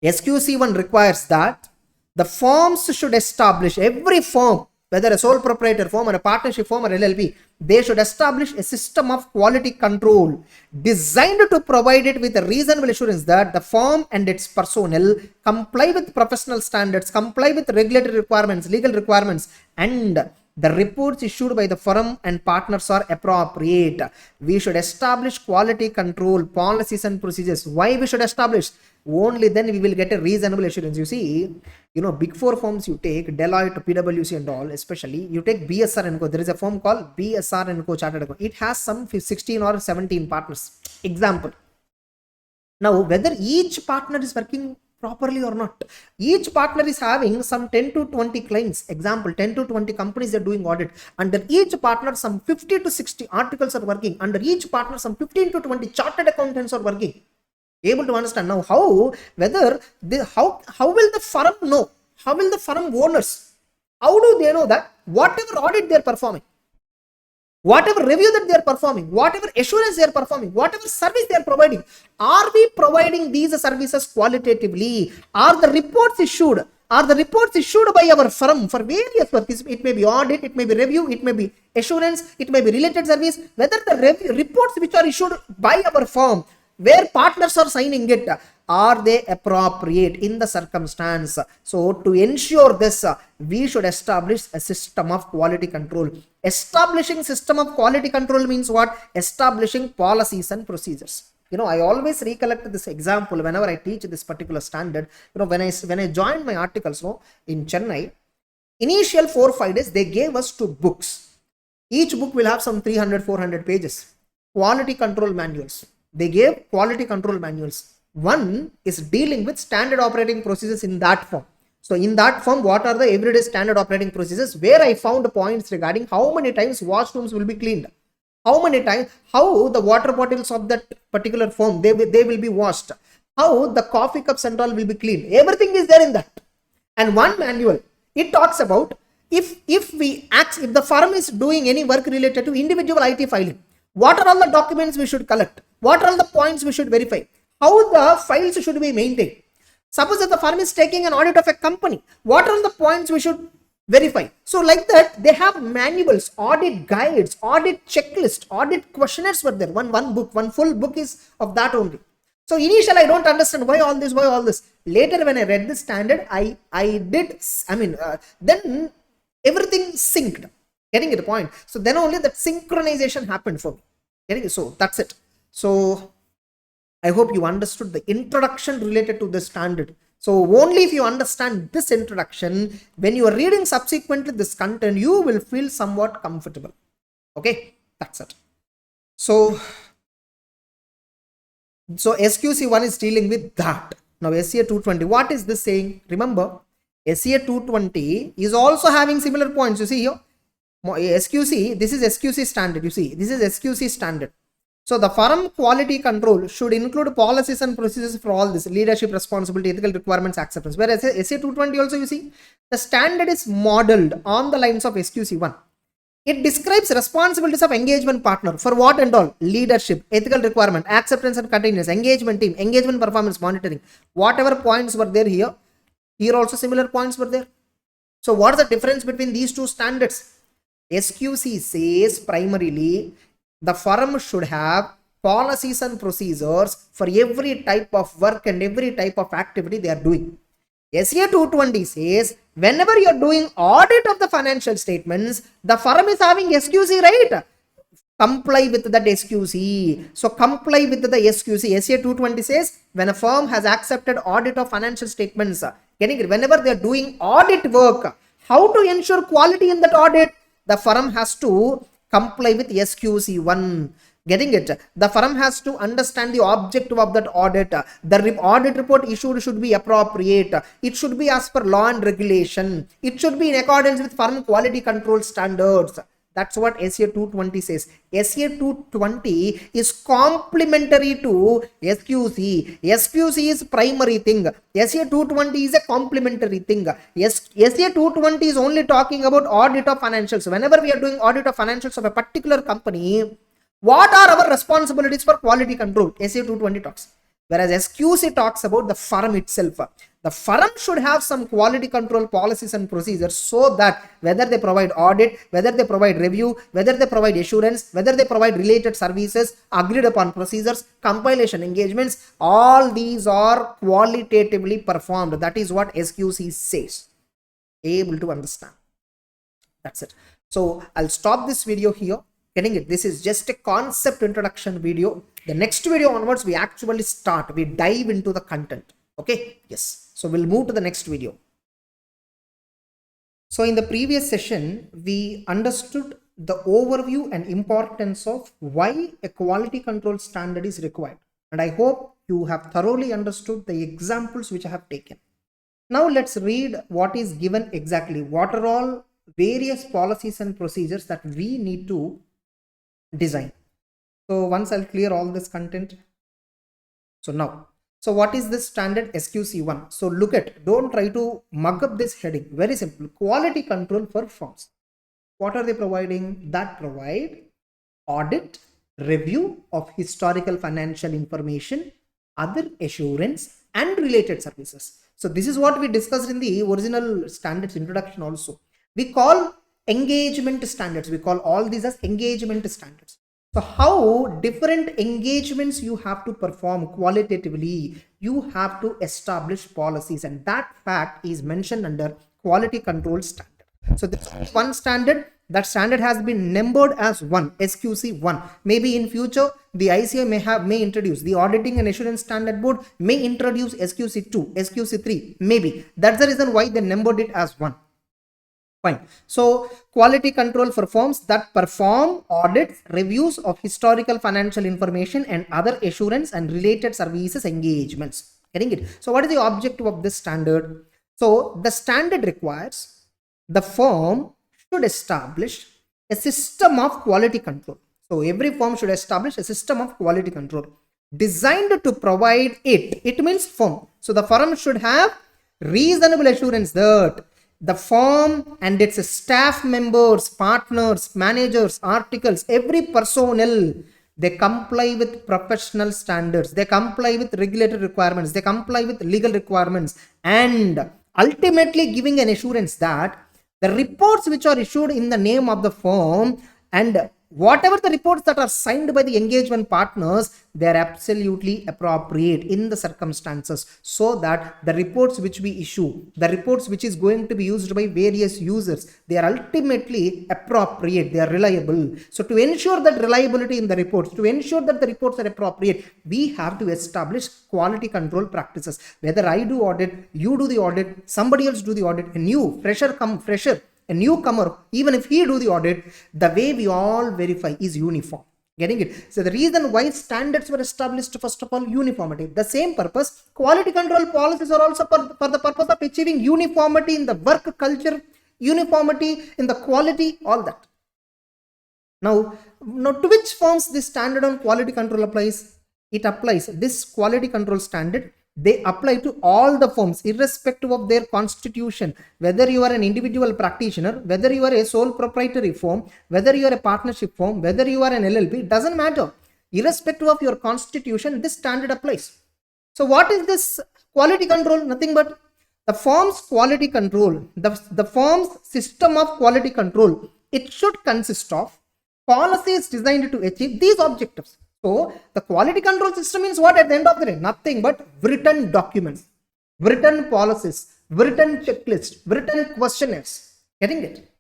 Speaker 1: SQC1 requires that the firms should establish, every firm whether a sole proprietor firm or a partnership firm or LLP, they should establish a system of quality control designed to provide it with a reasonable assurance that the firm and its personnel comply with professional standards, comply with regulatory requirements, legal requirements, and the reports issued by the firm and partners are appropriate. We should establish quality control policies and procedures. Why we should establish? Only then we will get a reasonable assurance. You see, big four firms you take, Deloitte, PwC and all, especially, you take BSR & Co. There is a firm called BSR & Co. Chartered Account. It has some 16 or 17 partners. Example. Now, whether each partner is working properly or not, each partner is having some 10 to 20 clients. Example, 10 to 20 companies are doing audit. Under each partner, some 50 to 60 articles are working. Under each partner, some 15 to 20 chartered accountants are working. Able to understand now how will the firm know? How will the firm owners? How do they know that whatever audit they are performing, whatever review that they are performing, whatever assurance they are performing, whatever service they are providing, are we providing these services qualitatively? Are the reports issued? Are the reports issued by our firm for various purposes? It may be audit, it may be review, it may be assurance, it may be related service. Whether the reports which are issued by our firm, where partners are signing it, are they appropriate in the circumstance? So to ensure this, we should establish a system of quality control. Establishing system of quality control means what? Establishing policies and procedures. I always recollect this example whenever I teach this particular standard. When I joined my articles in Chennai, initial 4 or 5 days, they gave us 2 books. Each book will have some 300-400 pages. Quality control manuals. They gave quality control manuals. One is dealing with standard operating procedures in that form. So in that form, what are the everyday standard operating procedures? Where I found points regarding how many times washrooms will be cleaned, how many times, how the water bottles of that particular firm, they will be washed, how the coffee cups and all will be cleaned. Everything is there in that. And one manual, it talks about if the firm is doing any work related to individual IT filing, what are all the documents we should collect? What are all the points we should verify? How the files should be maintained? Suppose that the firm is taking an audit of a company, what are the points we should verify? So like that, they have manuals, audit guides, audit checklist, audit questionnaires were there. One book, one full book is of that only. So initially, I don't understand why all this. Later, when I read the standard, then everything synced. Getting the point? So then only that synchronization happened for me. Getting it? So that's it. So I hope you understood the introduction related to this standard. So only if you understand this introduction, when you are reading subsequently this content, you will feel somewhat comfortable. Okay, that's it. So SQC1 is dealing with that. Now SCA 220, what is this saying? Remember, SCA 220 is also having similar points. You see here, SQC, this is SQC standard. You see, this is SQC standard. So the firm quality control should include policies and procedures for all this: leadership, responsibility, ethical requirements, acceptance. Whereas SA 220 also, you see, the standard is modeled on the lines of SQC1. It describes responsibilities of engagement partner for what and all: leadership, ethical requirement, acceptance and continuous, engagement team, engagement performance monitoring. Whatever points were there here also similar points were there. So what is the difference between these two standards? SQC says primarily the firm should have policies and procedures for every type of work and every type of activity they are doing. SCA 220 says whenever you are doing audit of the financial statements, the firm is having SQC, right? Comply with that SQC. So comply with the SQC. SCA 220 says when a firm has accepted audit of financial statements, whenever they are doing audit work, how to ensure quality in that audit? The firm has to comply with SQC1. Getting it? The firm has to understand the objective of that audit. The audit report issued should be appropriate. It should be as per law and regulation. It should be in accordance with firm quality control standards. That's what SCA 220 says. SCA 220 is complementary to SQC. SQC is primary thing. SCA 220 is a complementary thing. SCA 220 is only talking about audit of financials. Whenever we are doing audit of financials of a particular company, what are our responsibilities for quality control? SCA 220 talks. Whereas SQC talks about the firm itself. The firm should have some quality control policies and procedures so that whether they provide audit, whether they provide review, whether they provide assurance, whether they provide related services, agreed upon procedures, compilation engagements, all these are qualitatively performed. That is what SQC says. Able to understand. That's it. So I'll stop this video here. Getting it? This is just a concept introduction video. The next video onwards, we actually start. We dive into the content. Okay. Yes. So we'll move to the next video. So in the previous session, we understood the overview and importance of why a quality control standard is required. And I hope you have thoroughly understood the examples which I have taken. Now let's read what is given exactly. What are all various policies and procedures that we need to design. So once I'll clear all this content. So what is this standard SQC1? So look at, don't try to mug up this heading. Very simple. Quality control for firms. What are they providing? That provide audit, review of historical financial information, other assurance and related services. So this is what we discussed in the original standards introduction also. We call engagement standards. We call all these as engagement standards. So how different engagements you have to perform qualitatively, you have to establish policies, and that fact is mentioned under quality control standard. So this is one standard. That standard has been numbered as 1, SQC1. Maybe in future the ICA may introduce, the Auditing and Assurance Standard Board may introduce SQC2, SQC3, maybe. That's the reason why they numbered it as 1. Fine. So quality control for firms that perform audits, reviews of historical financial information and other assurance and related services engagements. Getting it? So what is the objective of this standard? So the standard requires the firm should establish a system of quality control. So every firm should establish a system of quality control designed to provide it. It means firm. So the firm should have reasonable assurance that the firm and its staff members, partners, managers, articles, every personnel, they comply with professional standards, they comply with regulatory requirements, they comply with legal requirements, and ultimately giving an assurance that the reports which are issued in the name of the firm and whatever the reports that are signed by the engagement partners, they are absolutely appropriate in the circumstances, so that the reports which we issue, the reports which is going to be used by various users, they are ultimately appropriate, they are reliable. So to ensure that reliability in the reports, to ensure that the reports are appropriate, we have to establish quality control practices. Whether I do audit, you do the audit, somebody else do the audit, a new a newcomer, even if he do the audit, the way we all verify is uniform. Getting it? So the reason why standards were established, first of all, uniformity. The same purpose, quality control policies are also for the purpose of achieving uniformity in the work culture, uniformity in the quality, all that. Now to which firms this standard on quality control applies? It applies, this quality control standard, they apply to all the firms irrespective of their constitution. Whether you are an individual practitioner, whether you are a sole proprietary firm, whether you are a partnership firm, whether you are an LLP, doesn't matter. Irrespective of your constitution, this standard applies. So what is this quality control? Nothing but the firm's quality control, the firm's system of quality control. It should consist of policies designed to achieve these objectives. So the quality control system means what at the end of the day? Nothing but written documents, written policies, written checklists, written questionnaires. Getting it?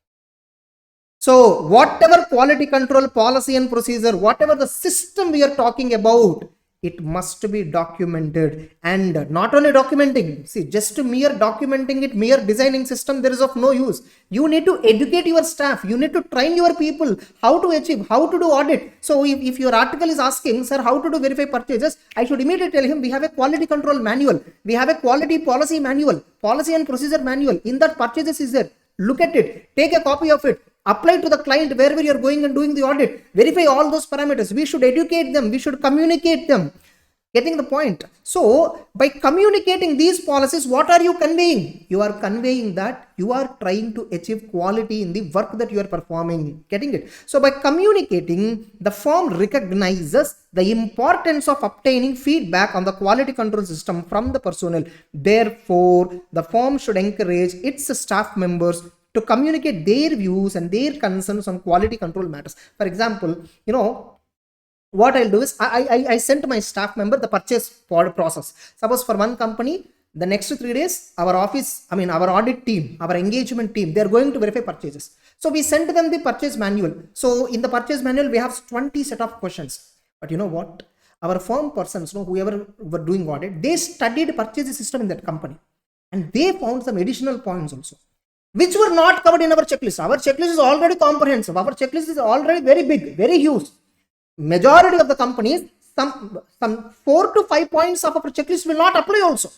Speaker 1: So whatever quality control policy and procedure, whatever the system we are talking about, it must be documented. And not only documenting, see, just to mere documenting it, mere designing system, there is of no use. You need to educate your staff, you need to train your people how to achieve, how to do audit. So if your article is asking, sir, how to do verify purchases, I should immediately tell him we have a quality control manual, we have a quality policy manual, policy and procedure manual. In that, purchases is there. Look at it, take a copy of it, apply to the client wherever you are going and doing the audit, verify all those parameters. We should educate them, we should communicate them. Getting the point? So by communicating these policies, what are you conveying? You are conveying that you are trying to achieve quality in the work that you are performing. Getting it? So by communicating, the firm recognizes the importance of obtaining feedback on the quality control system from the personnel. Therefore, the firm should encourage its staff members to communicate their views and their concerns on quality control matters. For example, what I'll do is I sent my staff member the purchase process. Suppose for one company, the next 3 days, our audit team, our engagement team, they are going to verify purchases. So we sent them the purchase manual. So in the purchase manual, we have 20 set of questions. But you know what? Our firm persons, whoever were doing audit, they studied purchase system in that company. And they found some additional points also, which were not covered in our checklist. Our checklist is already comprehensive. Our checklist is already very big, very huge. Majority of the companies, some 4 to 5 points of our checklist will not apply also.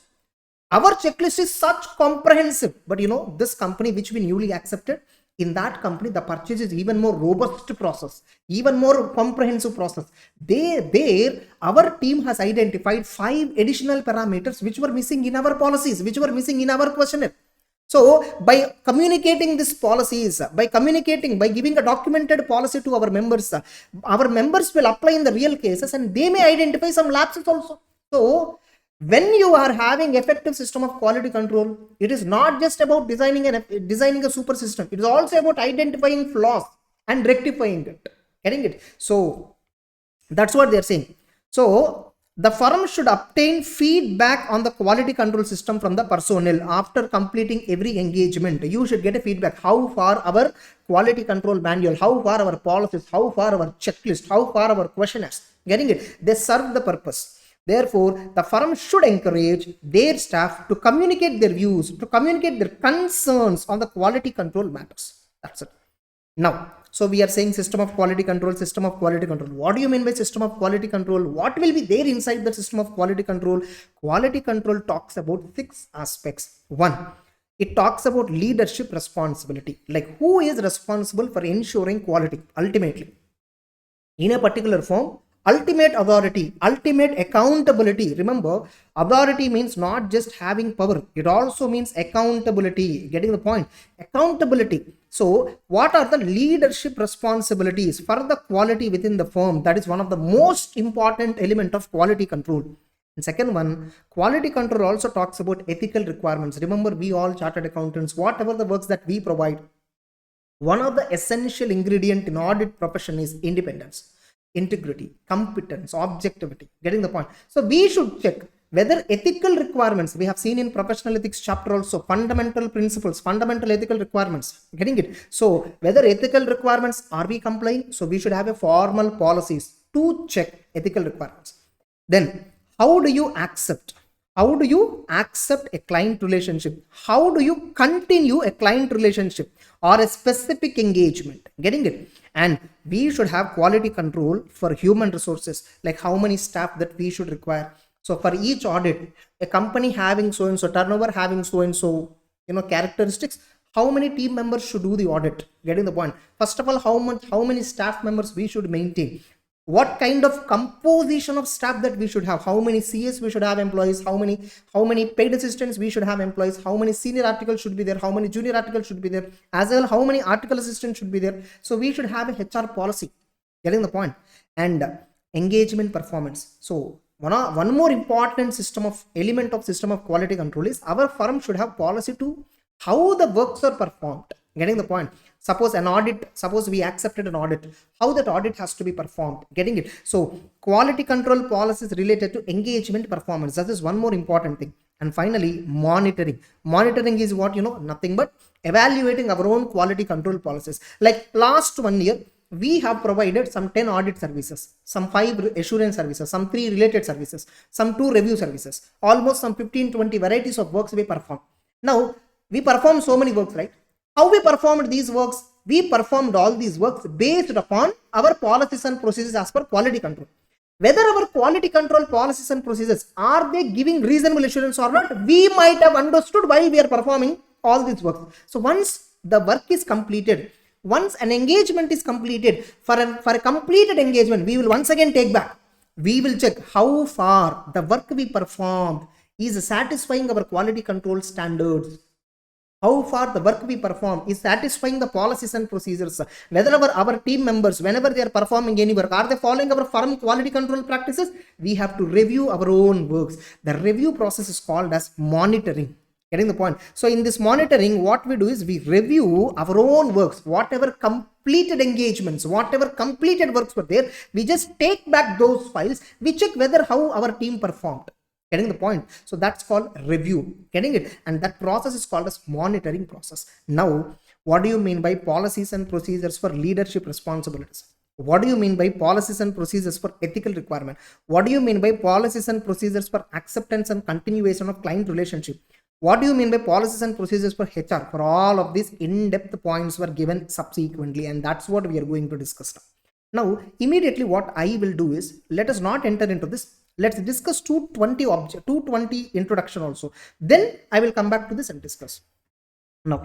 Speaker 1: Our checklist is such comprehensive. But this company which we newly accepted, in that company, the purchase is even more robust process, even more comprehensive process. There, our team has identified 5 additional parameters which were missing in our policies, which were missing in our questionnaire. So by communicating these policies, by giving a documented policy to our members will apply in the real cases, and they may identify some lapses also. So when you are having effective system of quality control, it is not just about designing a super system. It is also about identifying flaws and rectifying it. Getting it? So that's what they are saying. So the firm should obtain feedback on the quality control system from the personnel after completing every engagement. You should get a feedback. How far our quality control manual, how far our policies, how far our checklist, how far our questionnaires. Getting it? They serve the purpose. Therefore, the firm should encourage their staff to communicate their views, to communicate their concerns on the quality control matters. That's it. Now, so we are saying system of quality control, system of quality control. What do you mean by system of quality control? What will be there inside the system of quality control? Quality control talks about 6 aspects. 1, it talks about leadership responsibility. Like who is responsible for ensuring quality ultimately in a particular firm? Ultimate authority, ultimate accountability. Remember, authority means not just having power. It also means accountability. Getting the point? Accountability. So what are the leadership responsibilities for the quality within the firm? That is one of the most important element of quality control. And second one, quality control also talks about ethical requirements. Remember, we all chartered accountants, whatever the works that we provide, one of the essential ingredient in audit profession is independence, integrity, competence, objectivity. Getting the point? So we should check whether ethical requirements, we have seen in professional ethics chapter also, fundamental principles, fundamental ethical requirements. Getting it? So whether ethical requirements, are we complying? So we should have a formal policies to check ethical requirements. Then how do you accept a client relationship? How do you continue a client relationship or a specific engagement? Getting it? And we should have quality control for human resources, like how many staff that we should require. So for each audit, a company having so and so turnover, having so and so characteristics, how many team members should do the audit? Getting the point? First of all, how many staff members we should maintain? What kind of composition of staff that we should have? How many CS we should have employees? How many paid assistants we should have employees? How many senior articles should be there? How many junior articles should be there? As well, how many article assistants should be there? So we should have a HR policy. Getting the point? And engagement performance. So one more important element of system of quality control is our firm should have policy to how the works are performed. Getting the point? Suppose we accepted an audit, how that audit has to be performed. Getting it? So quality control policies related to engagement performance. That is one more important thing. And finally, monitoring. Monitoring is what? Nothing but evaluating our own quality control policies. Like last 1 year, we have provided some 10 audit services, some 5 assurance services, some 3 related services, some 2 review services, almost some 15-20 varieties of works we perform. Now, we perform so many works, right? How we performed these works? We performed all these works based upon our policies and procedures as per quality control. Whether our quality control policies and procedures, are they giving reasonable assurance or not? We might have understood while we are performing all these works. So once the work is completed, once an engagement is completed, for a completed engagement, we will once again take back. we will check how far the work we performed is satisfying our quality control standards. How far the work we perform is satisfying the policies and procedures. Whether our team members, whenever they are performing any work, are they following our firm quality control practices? We have to review our own works. The review process is called as monitoring. Getting the point? So in this monitoring, what we do is we review our own works, whatever completed engagements, whatever completed works were there, we just take back those files, we check whether how our team performed. Getting the point? So that's called review. Getting it? And that process is called as monitoring process. Now, what do you mean by policies and procedures for leadership responsibilities? What do you mean by policies and procedures for ethical requirement? What do you mean by policies and procedures for acceptance and continuation of client relationship? What do you mean by policies and procedures for HR? For all of these in-depth points were given subsequently, and that's what we are going to discuss now. Now, immediately what I will do is, let us not enter into this. Let's discuss 220 introduction also. Then I will come back to this and discuss. Now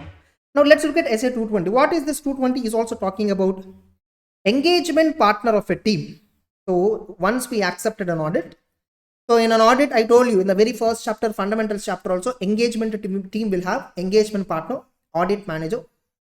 Speaker 1: let's look at SA 220. What is this 220? Is also talking about engagement partner of a team. So once we accepted an audit. So in an audit, I told you in the very first chapter, fundamentals chapter also, engagement team will have engagement partner, audit manager,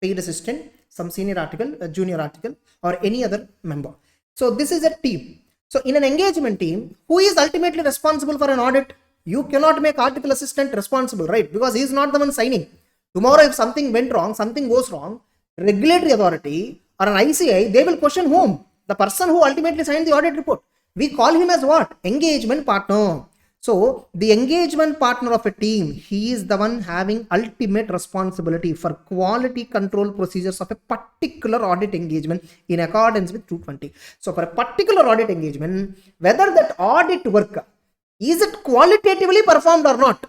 Speaker 1: paid assistant, some senior article, a junior article, or any other member. So this is a team. So in an engagement team, who is ultimately responsible for an audit? You cannot make article assistant responsible, right? Because he is not the one signing. Tomorrow if something went wrong, something goes wrong, regulatory authority or an ICI, they will question whom? The person who ultimately signed the audit report. We call him as what? Engagement partner. So the engagement partner of a team, he is the one having ultimate responsibility for quality control procedures of a particular audit engagement in accordance with 220. So for a particular audit engagement, whether that audit work, is it qualitatively performed or not?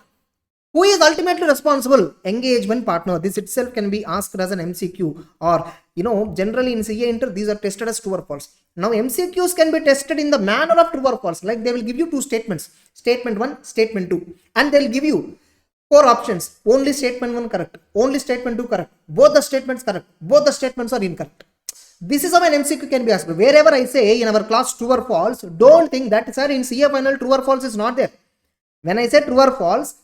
Speaker 1: Who is ultimately responsible? Engagement partner. This itself can be asked as an MCQ, or generally in CA Inter, these are tested as true or false. Now MCQs can be tested in the manner of true or false. Like they will give you two statements, statement 1, statement 2, and they will give you 4 options. Only statement 1 correct, only statement 2 correct, both the statements correct, both the statements are incorrect. This is how an MCQ can be asked. Wherever I say in our class true or false, don't think that, sir, in CA final true or false is not there. When I say true or false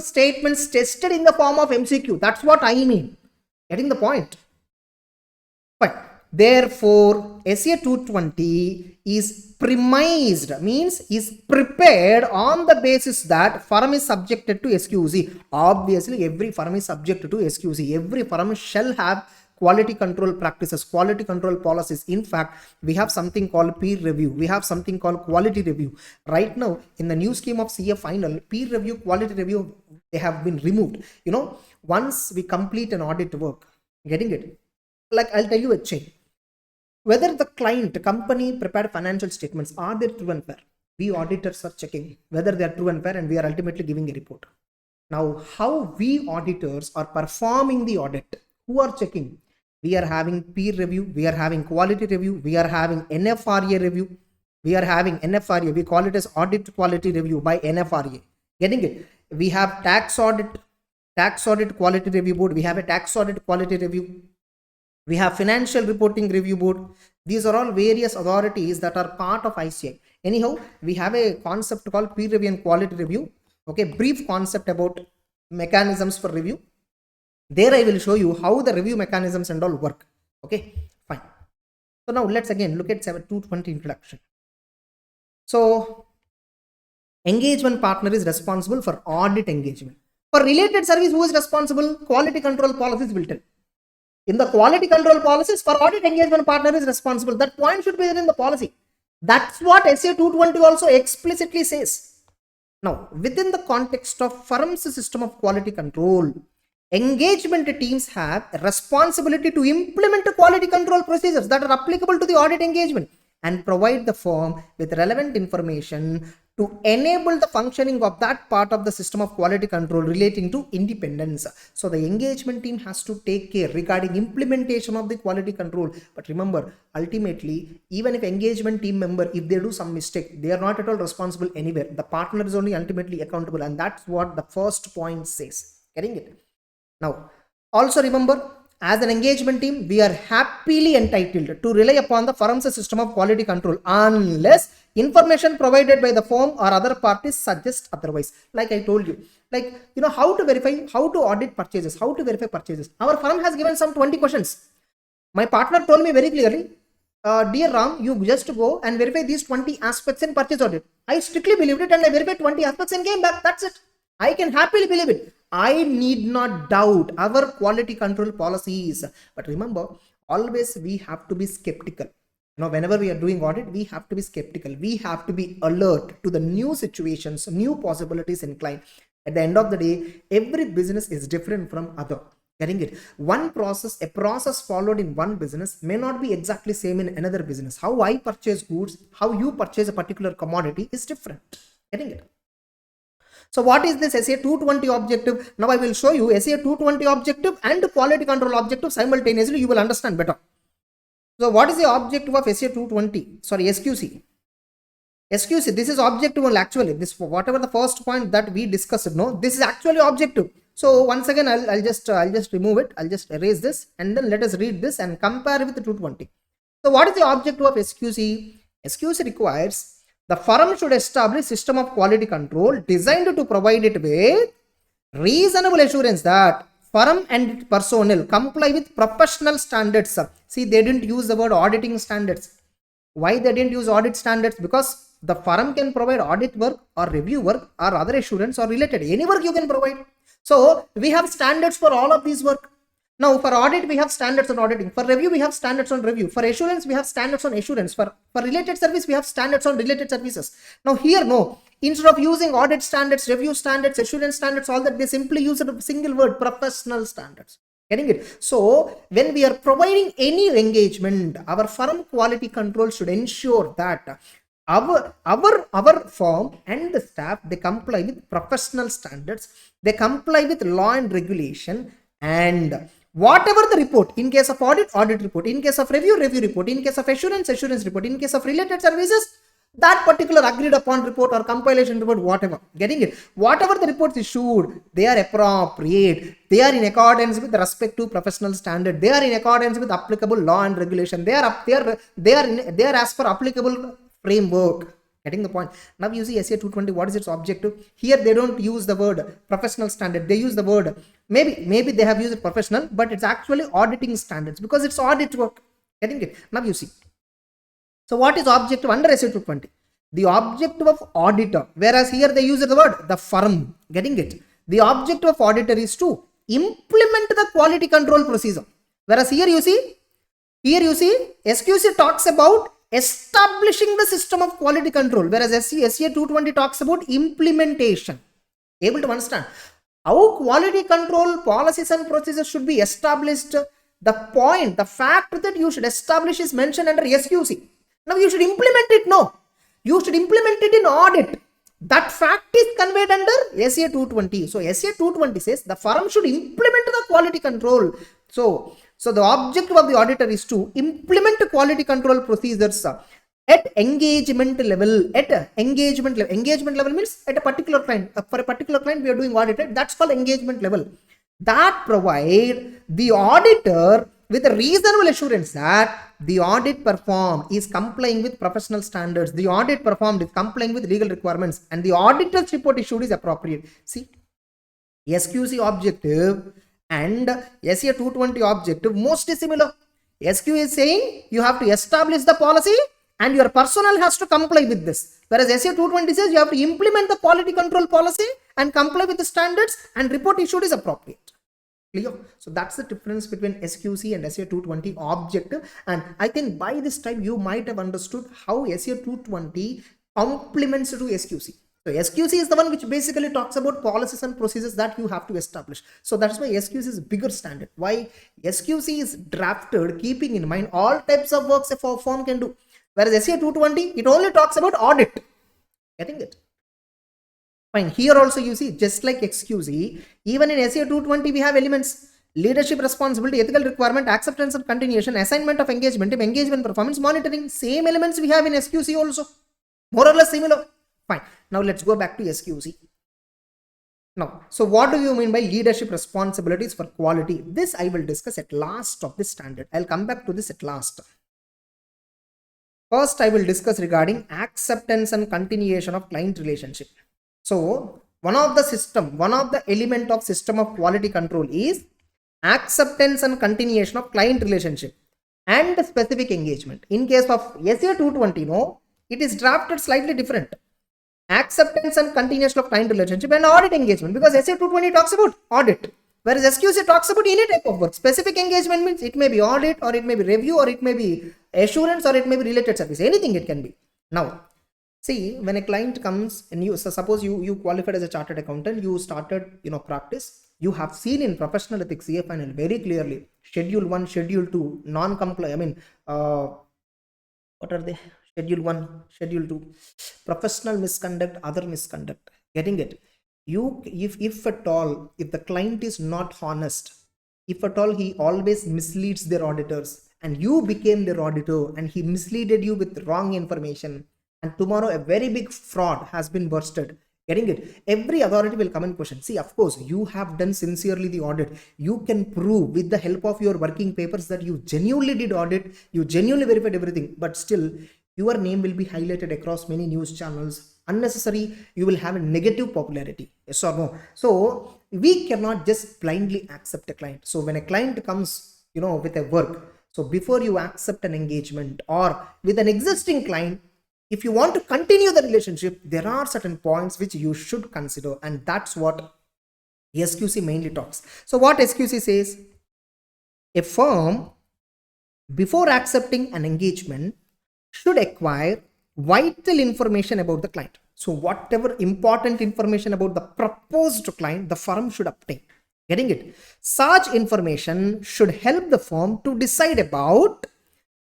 Speaker 1: statements tested in the form of MCQ. That's what I mean. Getting the point? But therefore, SA 220 is premised, means is prepared on the basis that firm is subjected to SQC. Obviously, every firm is subjected to SQC. Every firm shall have quality control practices, quality control policies. In fact, we have something called peer review. We have something called quality review. Right now, in the new scheme of CA final, peer review, quality review, they have been removed. Once we complete an audit work, getting it? Like I'll tell you a chain. Whether the client, company prepared financial statements, are they true and fair? We auditors are checking whether they are true and fair, and we are ultimately giving a report. Now, how we auditors are performing the audit, who are checking? We are having peer review, we are having quality review, we are having NFRA review, we are having NFRA, we call it as audit quality review by NFRA. Getting it? We have tax audit quality review board, we have a tax audit quality review, we have financial reporting review board. These are all various authorities that are part of ICI. Anyhow, we have a concept called peer review and quality review. Okay, brief concept about mechanisms for review. There I will show you how the review mechanisms and all work. Okay, fine. So now let's again look at 220 introduction. So engagement partner is responsible for audit engagement. For related service, who is responsible? Quality control policies will tell. In the quality control policies, for audit engagement partner is responsible. That point should be there in the policy. That's what SA 220 also explicitly says. Now, within the context of firm's system of quality control, engagement teams have a responsibility to implement quality control procedures that are applicable to the audit engagement and provide the firm with relevant information to enable the functioning of that part of the system of quality control relating to independence. So the engagement team has to take care regarding implementation of the quality control. But remember, ultimately, even if engagement team member, if they do some mistake, they are not at all responsible anywhere. The partner is only ultimately accountable, and that's what the first point says. Getting it? Now, also remember, as an engagement team, we are happily entitled to rely upon the firm's system of quality control unless information provided by the firm or other parties suggest otherwise. Like I told you, like, you know, how to verify, how to audit purchases, how to verify purchases. Our firm has given some 20 questions. My partner told me very clearly, dear Ram, you just go and verify these 20 aspects in purchase audit. I strictly believed it and I verified 20 aspects and came back. That's it. I can happily believe it. I need not doubt our quality control policies. But remember, always we have to be skeptical. You know, whenever we are doing audit, we have to be skeptical. We have to be alert to the new situations, new possibilities in client. At the end of the day, every business is different from other. Getting it? One process, a process followed in one business may not be exactly same in another business. How I purchase goods, how you purchase a particular commodity is different. Getting it? So what is this SA 220 objective? Now I will show you SA 220 objective and quality control objective simultaneously. You will understand better. So what is the objective of SA 220? Sorry, SQC. SQC, this is objective only actually. This, whatever the first point that we discussed, no, this is actually objective. So once again, I'll just remove it. I'll just erase this and then let us read this and compare with the 220. So what is the objective of SQC? SQC requires the firm should establish system of quality control designed to provide it with reasonable assurance that firm and its personnel comply with professional standards. See, they didn't use the word auditing standards. Why they didn't use audit standards? Because the firm can provide audit work or review work or other assurance or related. Any work you can provide. So we have standards for all of these work. Now for audit, we have standards on auditing. For review, we have standards on review. For assurance, we have standards on assurance. For related service, we have standards on related services. Now here, no. Instead of using audit standards, review standards, assurance standards, all that, they simply use a single word, professional standards. Getting it? So when we are providing any engagement, our firm quality control should ensure that our firm and the staff, they comply with professional standards, they comply with law and regulation, and whatever the report, in case of audit, audit report, in case of review, review report, in case of assurance, assurance report, in case of related services, that particular agreed upon report or compilation report, whatever. Getting it? Whatever the reports issued, they are appropriate. They are in accordance with the respective professional standard. They are in accordance with applicable law and regulation. They are as per applicable framework. Getting the point? Now you see SA 220, what is its objective? Here they don't use the word professional standard. They use the word, maybe they have used professional, but it's actually auditing standards because it's audit work. Getting it? Now you see. So what is objective under SA 220? The objective of auditor, whereas here they use the word the firm. Getting it? The objective of auditor is to implement the quality control procedure. Whereas here you see, SQC talks about establishing the system of quality control, whereas SA 220 talks about implementation. Able to understand how quality control policies and procedures should be established? The fact that you should establish is mentioned under SQC. Now you should implement it. No, you should implement it in audit. That fact is conveyed under SA 220. So SA 220 says the firm should implement the quality control. So the objective of the auditor is to implement quality control procedures at engagement level. Engagement level means at a particular client. For a particular client, we are doing audit. That's called engagement level. That provide the auditor with a reasonable assurance that the audit performed is complying with professional standards. The audit performed is complying with legal requirements, and the auditor's report issued is appropriate. See, SQC objective and SA 220 objective mostly similar. SQ is saying you have to establish the policy and your personnel has to comply with this. Whereas SA 220 says you have to implement the quality control policy and comply with the standards, and report issued is appropriate. Clear? So that's the difference between SQC and SA 220 objective. And I think by this time you might have understood how SA 220 complements to SQC. So SQC is the one which basically talks about policies and procedures that you have to establish. So that's why SQC is a bigger standard. Why? SQC is drafted keeping in mind all types of works a firm can do. Whereas SA 220, it only talks about audit. Getting it? Fine. Here also you see, just like SQC, even in SA 220 we have elements: leadership responsibility, ethical requirement, acceptance and continuation, assignment of engagement, engagement performance monitoring. Same elements we have in SQC also. More or less similar. Fine. Now let's go back to SQC. Now, so what do you mean by leadership responsibilities for quality? This I will discuss at last of this standard. I'll come back to this at last. First, I will discuss regarding acceptance and continuation of client relationship. So, one of the element of system of quality control is acceptance and continuation of client relationship and specific engagement. In case of SA 220, no, it is drafted slightly different. Acceptance and continuation of client relationship and audit engagement, because SA 220 talks about audit, whereas SQC talks about any type of work. Specific engagement means it may be audit, or it may be review, or it may be assurance, or it may be related service. Anything it can be. Now, see, when a client comes and you, so suppose you qualified as a chartered accountant, you started practice, you have seen in professional ethics CFNL very clearly schedule 1, schedule 2, non-comply, I mean, what are they? Schedule 1, schedule 2, professional misconduct, other misconduct. Getting it? You, if at all, if the client is not honest, if at all he always misleads their auditors, and you became their auditor and he misleaded you with wrong information, and tomorrow a very big fraud has been bursted. Getting it? Every authority will come and question. See, of course, you have done sincerely the audit. You can prove with the help of your working papers that you genuinely did audit, you genuinely verified everything, but still your name will be highlighted across many news channels. Unnecessary, you will have a negative popularity. Yes or no? So we cannot just blindly accept a client. So when a client comes, with a work, so before you accept an engagement or with an existing client, if you want to continue the relationship, there are certain points which you should consider, and that's what SQC mainly talks. So what SQC says, a firm before accepting an engagement should acquire vital information about the client. So whatever important information about the proposed client, the firm should obtain. Getting it? Such information should help the firm to decide about.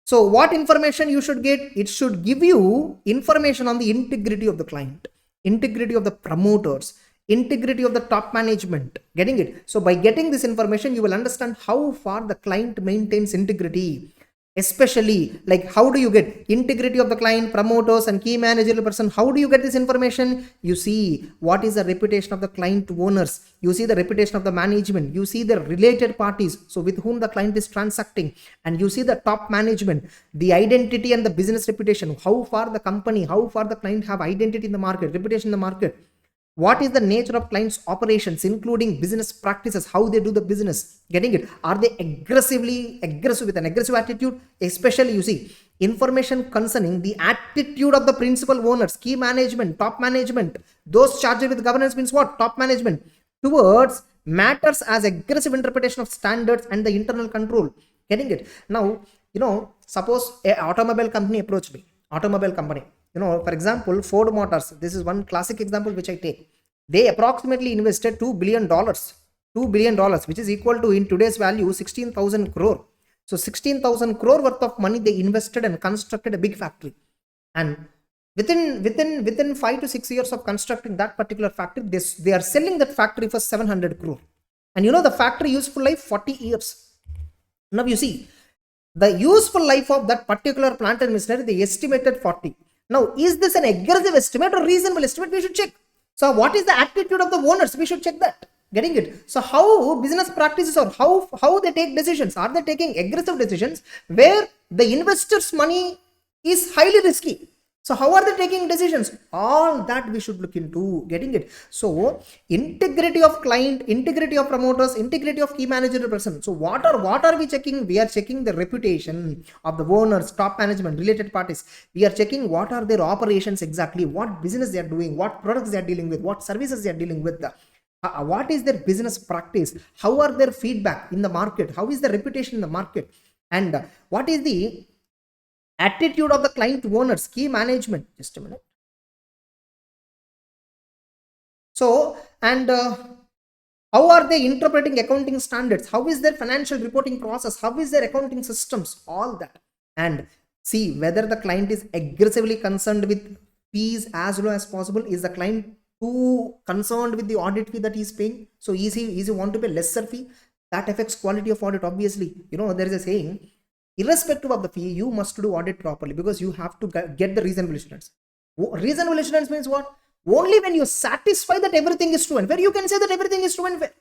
Speaker 1: So what information you should get? It should give you information on the integrity of the client, integrity of the promoters, integrity of the top management. Getting it? So by getting this information, you will understand how far the client maintains integrity. Especially, like, how do you get integrity of the client, promoters, and key managerial person? How do you get this information? You see what is the reputation of the client owners, you see the reputation of the management, you see the related parties, so with whom the client is transacting, and you see the top management, the identity and the business reputation, how far the company, how far the client have identity in the market, reputation in the market. What is the nature of clients' operations, including business practices, how they do the business. Getting it? Are they aggressive with an aggressive attitude? Especially, you see, information concerning the attitude of the principal owners, key management, top management, those charged with governance means what? Top management, towards matters as aggressive interpretation of standards and the internal control. Getting it? Now, suppose an automobile company approached me, automobile company. For example, Ford Motors, this is one classic example which I take. They approximately invested $2 billion, which is equal to, in today's value, 16,000 crore. So 16,000 crore worth of money they invested and constructed a big factory. And within 5 to 6 years of constructing that particular factory, they are selling that factory for 700 crore. And the factory useful life 40 years. Now you see, the useful life of that particular plant and machinery, they estimated 40. Now, is this an aggressive estimate or reasonable estimate? We should check. So, what is the attitude of the owners? We should check that. Getting it? So, how business practices, or how they take decisions? Are they taking aggressive decisions where the investors' money is highly risky? So, how are they taking decisions? All that we should look into. Getting it? So, integrity of client, integrity of promoters, integrity of key managerial person. So, what are we checking? We are checking the reputation of the owners, top management, related parties. We are checking what are their operations exactly, what business they are doing, what products they are dealing with, what services they are dealing with. What is their business practice? How are their feedback in the market? How is the reputation in the market? And what is the attitude of the client owners, key management? Just a minute. So, and how are they interpreting accounting standards? How is their financial reporting process? How is their accounting systems? All that. And see whether the client is aggressively concerned with fees as low as possible. Is the client too concerned with the audit fee that he is paying? So, is he want to pay lesser fee? That affects quality of audit, obviously. There is a saying, irrespective of the fee, you must do audit properly, because you have to get the reasonable assurance. Reasonable assurance means what? Only when you satisfy that everything is true and fair, you can say that everything is true and fair.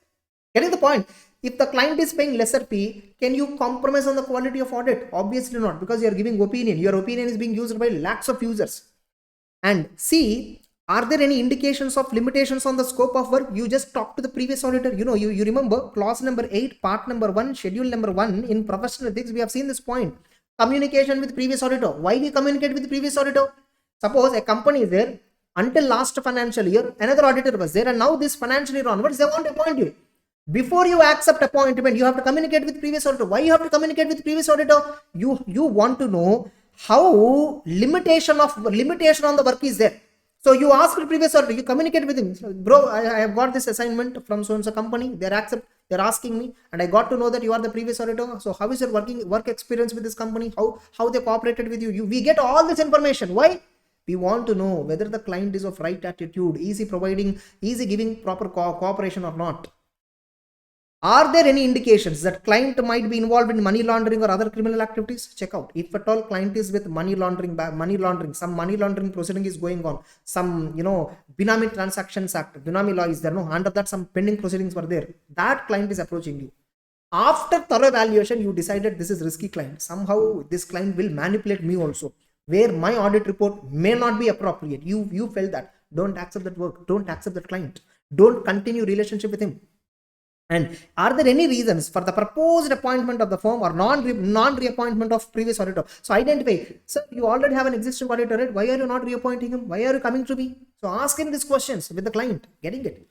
Speaker 1: Getting the point? If the client is paying lesser fee, can you compromise on the quality of audit? Obviously not, because you are giving opinion. Your opinion is being used by lakhs of users. And see, are there any indications of limitations on the scope of work? You just talk to the previous auditor. You remember clause number 8, part number 1, schedule number 1 in professional ethics. We have seen this point. Communication with previous auditor. Why we communicate with the previous auditor? Suppose a company is there, until last financial year, another auditor was there, and now this financial year onwards, they want to appoint you. Before you accept appointment, you have to communicate with previous auditor. Why you have to communicate with previous auditor? You want to know how limitation on the work is there. So you ask the previous auditor, you communicate with him. So, bro, I have got this assignment from so and so company. They're asking me, and I got to know that you are the previous auditor. So how is your work experience with this company? How they cooperated with you? We get all this information. Why? We want to know whether the client is of right attitude, is he giving proper cooperation or not. Are there any indications that client might be involved in money laundering or other criminal activities? Check out. If at all client is with money laundering, some money laundering proceeding is going on, some, Benami Transactions Act, Benami law is there, no, under that some pending proceedings were there. That client is approaching you. After thorough evaluation, you decided this is risky client. Somehow this client will manipulate me also, where my audit report may not be appropriate. You felt that. Don't accept that work. Don't accept that client. Don't continue relationship with him. And are there any reasons for the proposed appointment of the firm or non-reappointment of previous auditor? So identify, sir, you already have an existing auditor, right? Why are you not reappointing him? Why are you coming to me? So ask him these questions with the client, getting it.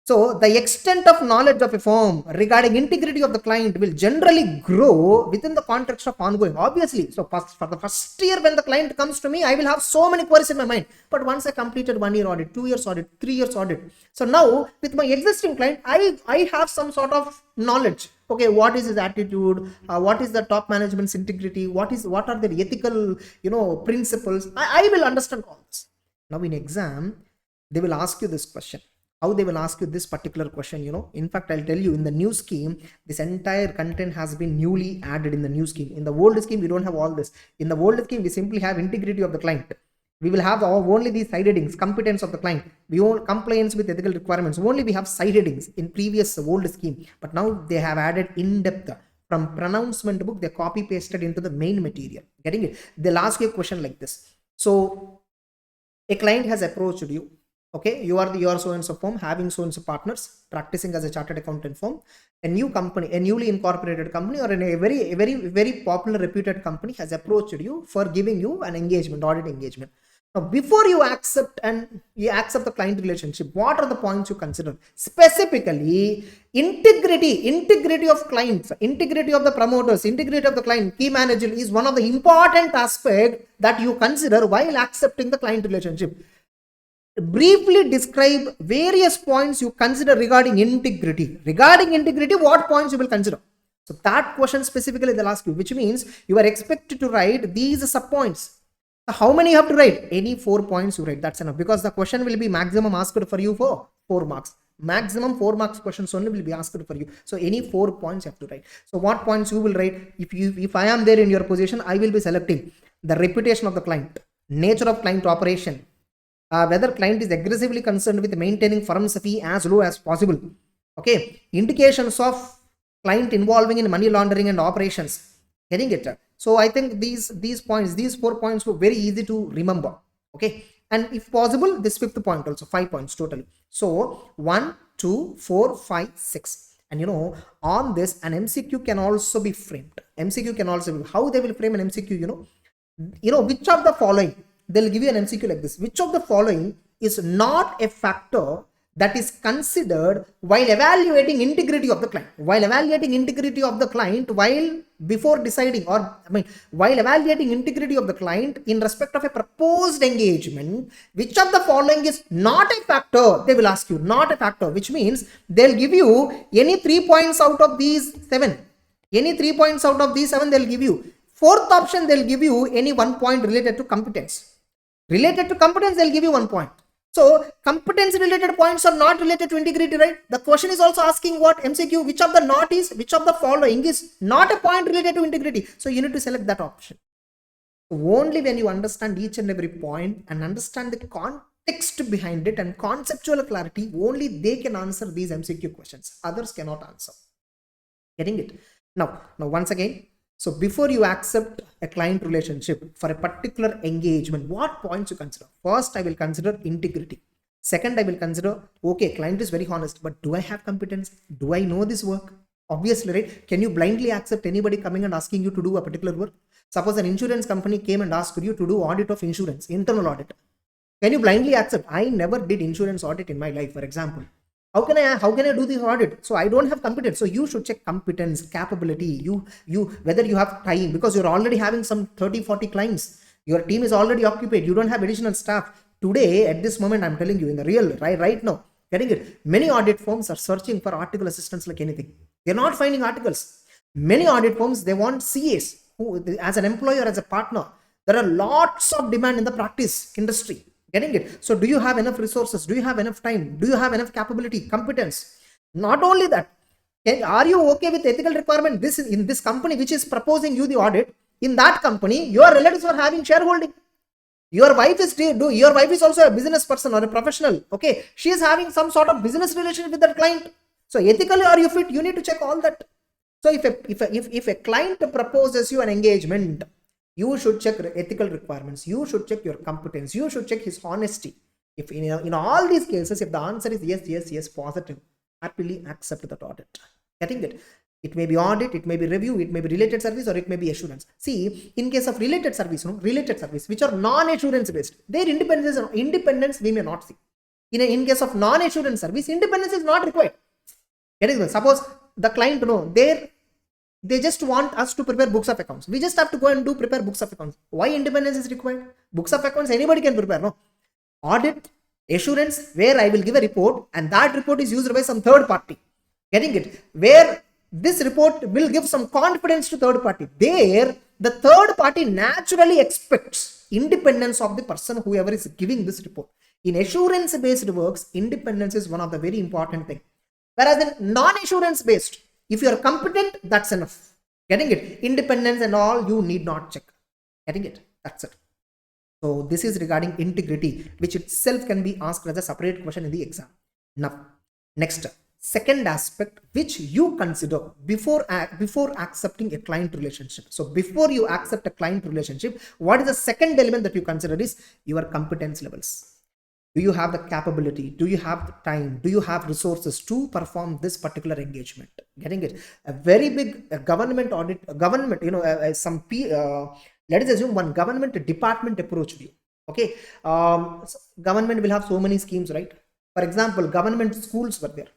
Speaker 1: So the extent of knowledge of a firm regarding integrity of the client will generally grow within the context of ongoing. Obviously, so for the first year when the client comes to me, I will have so many queries in my mind. But once I completed 1 year audit, 2 years audit, 3 years audit. So now with my existing client, I have some sort of knowledge. Okay, what is his attitude? What is the top management's integrity? What are the ethical, principles? I will understand all this. Now in exam, they will ask you this question. How they will ask you this particular question, in fact, I'll tell you, in the new scheme, this entire content has been newly added in the new scheme. In the old scheme, we don't have all this. In the old scheme, we simply have integrity of the client. We will have only these side headings, competence of the client, compliance with ethical requirements. Only we have side headings in previous old scheme. But now they have added in-depth. From pronouncement book, they copy pasted into the main material. Getting it? They'll ask you a question like this. So a client has approached you. Okay, you are so and so firm, having so and so partners, practicing as a chartered accountant firm. A new company, a newly incorporated company, or a very popular reputed company has approached you for giving you an engagement, audit engagement. Now, before you accept the client relationship, what are the points you consider? Specifically, integrity of clients, integrity of the promoters, integrity of the client, key manager is one of the important aspects that you consider while accepting the client relationship. Briefly describe various points you consider regarding integrity. Regarding integrity, what points you will consider? So that question specifically they'll ask you, which means you are expected to write these sub-points. How many you have to write? Any 4 points you write, that's enough, because the question will be maximum asked for you for 4 marks. Maximum 4 marks questions only will be asked for you. So any 4 points you have to write. So what points you will write? If I am there in your position, I will be selecting the reputation of the client, nature of client operation, whether client is aggressively concerned with maintaining firm's fee as low as possible. Okay, indications of client involving in money laundering and operations. Getting it? So I think these 4 points were very easy to remember. Okay, and if possible, this 5th point also, 5 points totally. So 1, 2, 4, 5, 6. And on this, an MCQ can also be framed. MCQ can also be, how they will frame an MCQ, which of the following, they'll give you an MCQ like this. Which of the following is not a factor that is considered while evaluating integrity of the client? While evaluating integrity of the client, before deciding, while evaluating integrity of the client in respect of a proposed engagement, which of the following is not a factor? They will ask you, not a factor, which means they'll give you any 3 points out of these 7. Any 3 points out of these 7, they'll give you. 4th option, they'll give you any 1 point related to competence. Related to competence, they'll give you 1 point. So competence related points are not related to integrity, right? The question is also asking what MCQ, which of the following is not a point related to integrity. So you need to select that option. Only when you understand each and every point and understand the context behind it and conceptual clarity, only they can answer these MCQ questions. Others cannot answer. Getting it? Now once again, so before you accept a client relationship for a particular engagement, what points you consider? First, I will consider integrity. Second, I will consider, okay, client is very honest, but do I have competence? Do I know this work? Obviously, right? Can you blindly accept anybody coming and asking you to do a particular work? Suppose an insurance company came and asked you to do audit of insurance, internal audit. Can you blindly accept? I never did insurance audit in my life, for example. How can I do this audit? So I don't have competence. So you should check competence, capability, you whether you have time, because you're already having some 30-40 clients. Your team is already occupied. You don't have additional staff. Today, at this moment, I'm telling you, in the real, right now, getting it? Many audit firms are searching for article assistants like anything. They're not finding articles. Many audit firms, they want CAs who, as an employer, as a partner. There are lots of demand in the practice industry. Getting it? So do you have enough resources? Do you have enough time? Do you have enough capability, competence? Not only that, are you okay with ethical requirement? This in this company which is proposing you the audit, in that company, your relatives are having shareholding. Your wife is also a business person or a professional. Okay, she is having some sort of business relationship with that client. So ethically, are you fit? You need to check all that. So if a client proposes you an engagement, you should check ethical requirements. You should check your competence. You should check his honesty. If in all these cases, if the answer is yes, positive, happily accept that audit. Getting it? It may be audit, it may be review, it may be related service, or it may be assurance. See, in case of related service, which are non-assurance based, their independence we may not see. In case of non-assurance service, independence is not required. Getting it? Suppose the client, they just want us to prepare books of accounts. We just have to go and prepare books of accounts. Why independence is required? Books of accounts, anybody can prepare, no? Audit, assurance, where I will give a report and that report is used by some third party. Getting it? Where this report will give some confidence to third party. There, the third party naturally expects independence of the person, whoever is giving this report. In assurance based works, independence is one of the very important things. Whereas in non-assurance based, if you are competent, that's enough. Getting it? Independence and all, you need not check. Getting it? That's it. So this is regarding integrity, which itself can be asked as a separate question in the exam. Now, next, second aspect which you consider before accepting a client relationship. So before you accept a client relationship, what is the second element that you consider is your competence levels. Do you have the capability? Do you have the time? Do you have resources to perform this particular engagement? Getting it? A very big government audit, let us assume one government department approached you. Okay, so government will have so many schemes, right? For example, government schools were there.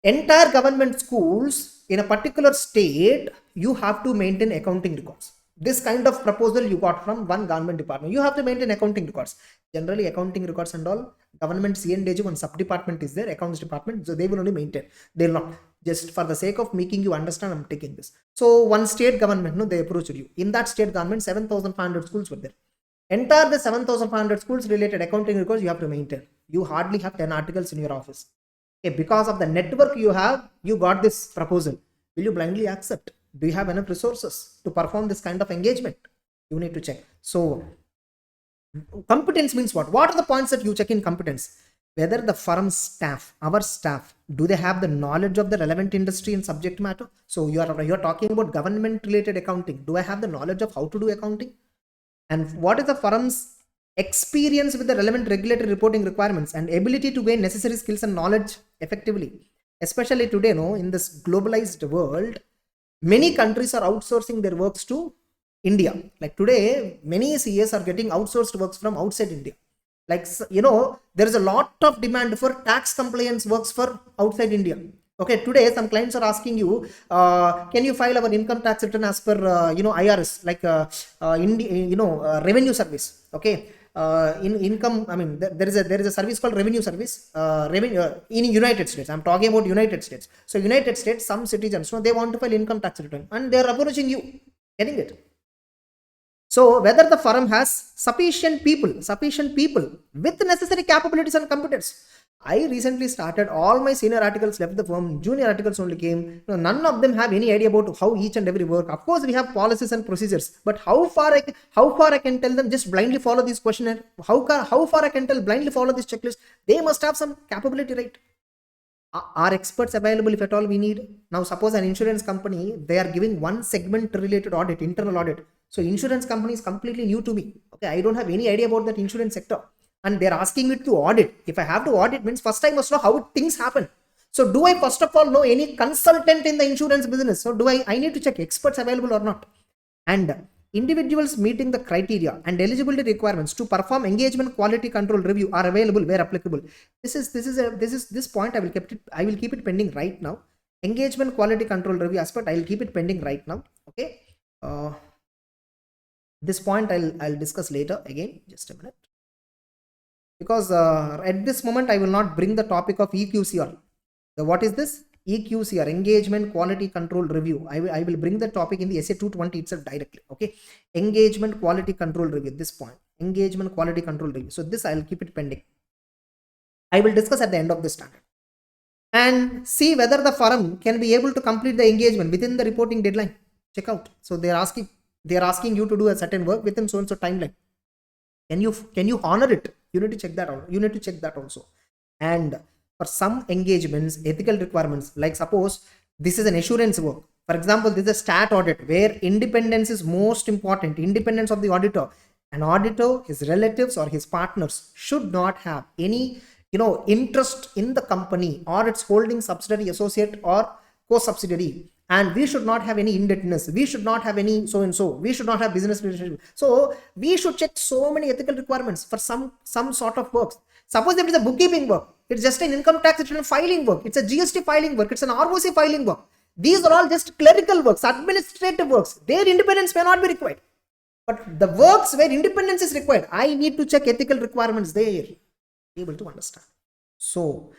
Speaker 1: Entire government schools in a particular state, you have to maintain accounting records. This kind of proposal you got from one government department. You have to maintain accounting records. Generally, accounting records and all, government C&AG, one sub-department is there, accounts department, so they will only maintain. They will not. Just for the sake of making you understand, I'm taking this. So one state government, they approached you. In that state government, 7,500 schools were there. Entire the 7,500 schools related accounting records you have to maintain. You hardly have 10 articles in your office. Okay, because of the network you have, you got this proposal. Will you blindly accept? Do you have enough resources to perform this kind of engagement? You need to check. So competence means what? What are the points that you check in competence? Whether the firm's staff, our staff, do they have the knowledge of the relevant industry and subject matter? So you're talking about government related accounting. Do I have the knowledge of how to do accounting? And what is the firm's experience with the relevant regulatory reporting requirements and ability to gain necessary skills and knowledge effectively? Especially today, in this globalized world, many countries are outsourcing their works to India. Like today, many CAs are getting outsourced works from outside India. Like, there is a lot of demand for tax compliance works for outside India. Okay, today some clients are asking you, can you file our income tax return as per, IRS, like, revenue service. Okay. Income, I mean, there is a service called revenue service, in United States. I'm talking about United States. So United States, some citizens, they want to file income tax return and they are approaching you. Getting it? So whether the firm has sufficient people with necessary capabilities and competence. I recently started, all my senior articles left the firm, junior articles only came. None of them have any idea about how each and every work. Of course, we have policies and procedures, but how far I can tell them just blindly follow this questionnaire? How far I can tell blindly follow this checklist? They must have some capability, right? Are experts available if at all we need? Now suppose an insurance company, they are giving one segment related audit, internal audit. So insurance company is completely new to me. Okay, I don't have any idea about that insurance sector, and they're asking me to audit. If I have to audit, means first I must know how things happen. So do I first of all know any consultant in the insurance business? So do I need to check experts available or not? And individuals meeting the criteria and eligibility requirements to perform engagement quality control review are available where applicable. This point I will keep it pending right now. Engagement quality control review aspect, I will keep it pending right now. Okay, this point I'll discuss later again. Just a minute, because at this moment I will not bring the topic of EQCR. What is this? EQCR, engagement quality control review. I will bring the topic in the essay 220 itself directly. Okay, engagement quality control review, this point, engagement quality control review. So this I'll keep it pending. I will discuss at the end of this standard and see whether the firm can be able to complete the engagement within the reporting deadline. Check out. So they're asking you to do a certain work within so and so timeline. Can you honor it? You need to check that out. You need to check that also. And for some engagements, ethical requirements, like suppose this is an assurance work. For example, this is a stat audit where independence is most important, independence of the auditor. An auditor, his relatives or his partners should not have any interest in the company or its holding subsidiary, associate or co-subsidiary, and we should not have any indebtedness, we should not have any so and so, we should not have business relationship. So we should check so many ethical requirements for some sort of works. Suppose if it is a bookkeeping work, it's just an income tax return filing work, it's a GST filing work, it's an ROC filing work. These are all just clerical works, administrative works. Their independence may not be required. But the works where independence is required, I need to check ethical requirements there. Able to understand. So,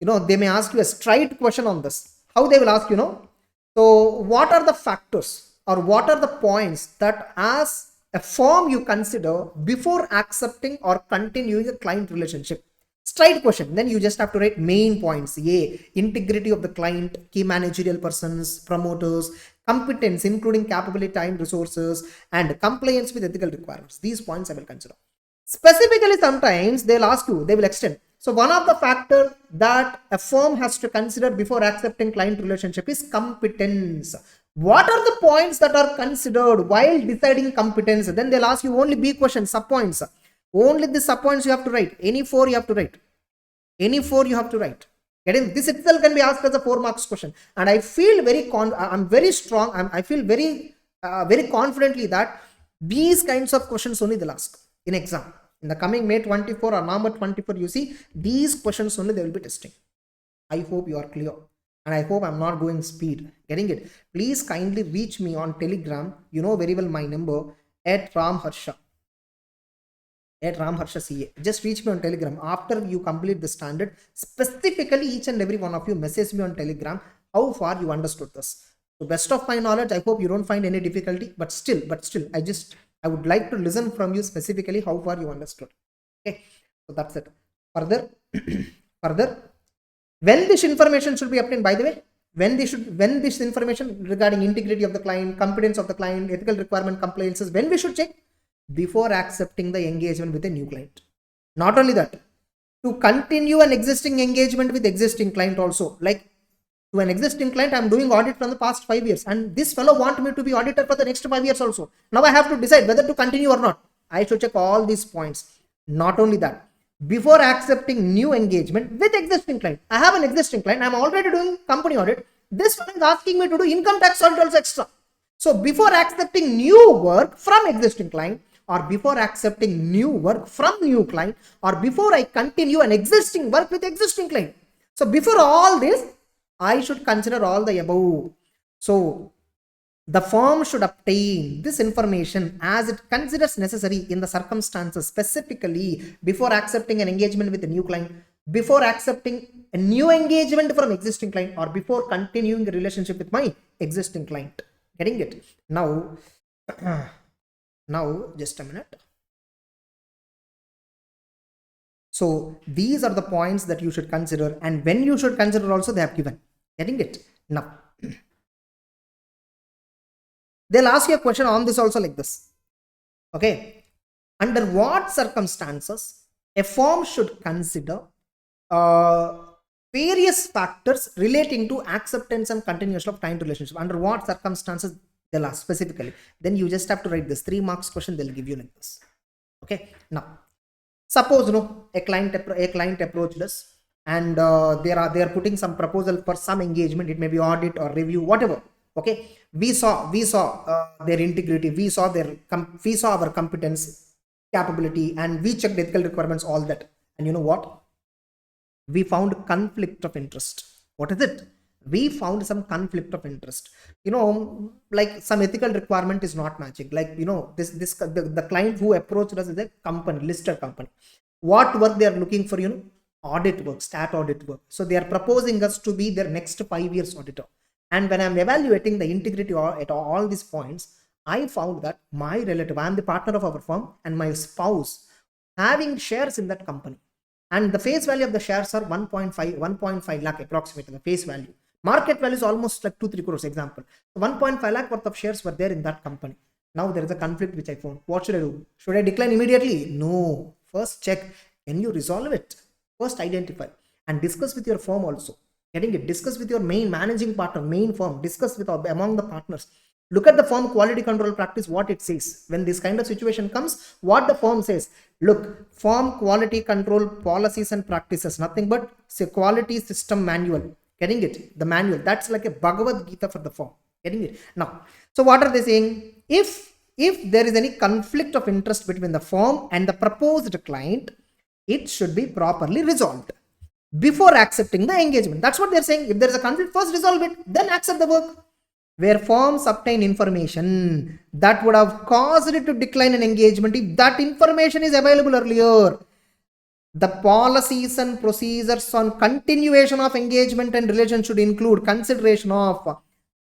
Speaker 1: they may ask you a straight question on this. How they will ask, so what are the factors or what are the points that as a firm you consider before accepting or continuing a client relationship? Straight question. Then you just have to write main points. A, integrity of the client, key managerial persons, promoters, competence including capability, time, resources, and compliance with ethical requirements. These points I will consider. Specifically, sometimes they'll ask you, they will extend. So one of the factors that a firm has to consider before accepting client relationship is competence. What are the points that are considered while deciding competence? Then they'll ask you only B questions, sub points. Only the sub points you have to write. Any four you have to write. Any four you have to write. Getting this itself can be asked as a 4 marks question. And I feel I'm very strong. I feel very confidently that these kinds of questions only they'll ask in exam. In the coming May 24 or November 24, you see, these questions only they will be testing. I hope you are clear. And I hope I'm not going speed. Getting it? Please kindly reach me on Telegram. You know very well my number at caramharsha. At caramharsha CA. Just reach me on Telegram. After you complete the standard, specifically each and every one of you message me on Telegram how far you understood this. To best of my knowledge, I hope you don't find any difficulty. But still, I would like to listen from you specifically how far you understood. Okay, so that's it. Further, when this information should be obtained, by the way, when this information regarding integrity of the client, competence of the client, ethical requirement, compliances, when we should check? Before accepting the engagement with a new client. Not only that, to continue an existing engagement with existing client also. Like to an existing client, I'm doing audit from the past 5 years and this fellow wants me to be auditor for the next 5 years also. Now I have to decide whether to continue or not. I should check all these points. Not only that, before accepting new engagement with existing client, I have an existing client, I'm already doing company audit. This one is asking me to do income tax audit also extra. So before accepting new work from existing client, or before accepting new work from new client, or before I continue an existing work with existing client. So before all this, I should consider all the above. So the firm should obtain this information as it considers necessary in the circumstances, specifically before accepting an engagement with a new client, before accepting a new engagement from existing client, or before continuing a relationship with my existing client. Getting it? Now just a minute. So these are the points that you should consider, and when you should consider also they have given. Getting it? Now they'll ask you a question on this also like this. Okay, under what circumstances a firm should consider various factors relating to acceptance and continuation of client relationship. Under what circumstances they'll ask specifically. Then you just have to write this 3 marks question. They'll give you like this. Okay. Now, suppose a client approached us, and they are putting some proposal for some engagement. It may be audit or review, whatever. Okay. We saw their integrity. We saw our competence, capability, and we checked ethical requirements, all that. And you know what? We found conflict of interest. What is it? We found some conflict of interest. Like some ethical requirement is not matching. Like, the client who approached us is a company, listed company. What work they are looking for? Audit work, stat audit work. So they are proposing us to be their next 5 years auditor. And when I'm evaluating the integrity at all these points, I found that my relative, I'm the partner of our firm, and my spouse having shares in that company. And the face value of the shares are 1.5 lakh approximately, the face value. Market value is almost like 2-3 crores, example. So 1.5 lakh worth of shares were there in that company. Now there is a conflict which I found. What should I do? Should I decline immediately? No. First check. Can you resolve it? First identify and discuss with your firm also. Getting it? Discuss with your main managing partner, main firm. Discuss with among the partners. Look at the firm quality control practice, what it says. When this kind of situation comes, what the firm says. Look, firm quality control policies and practices, nothing but say quality system manual. Getting it? The manual. That's like a Bhagavad Gita for the firm. Getting it? Now, so what are they saying? If there is any conflict of interest between the firm and the proposed client, it should be properly resolved before accepting the engagement. That's what they're saying. If there is a conflict, first resolve it, then accept the work. Where firms obtain information that would have caused it to decline an engagement, if that information is available earlier, the policies and procedures on continuation of engagement and relation should include consideration of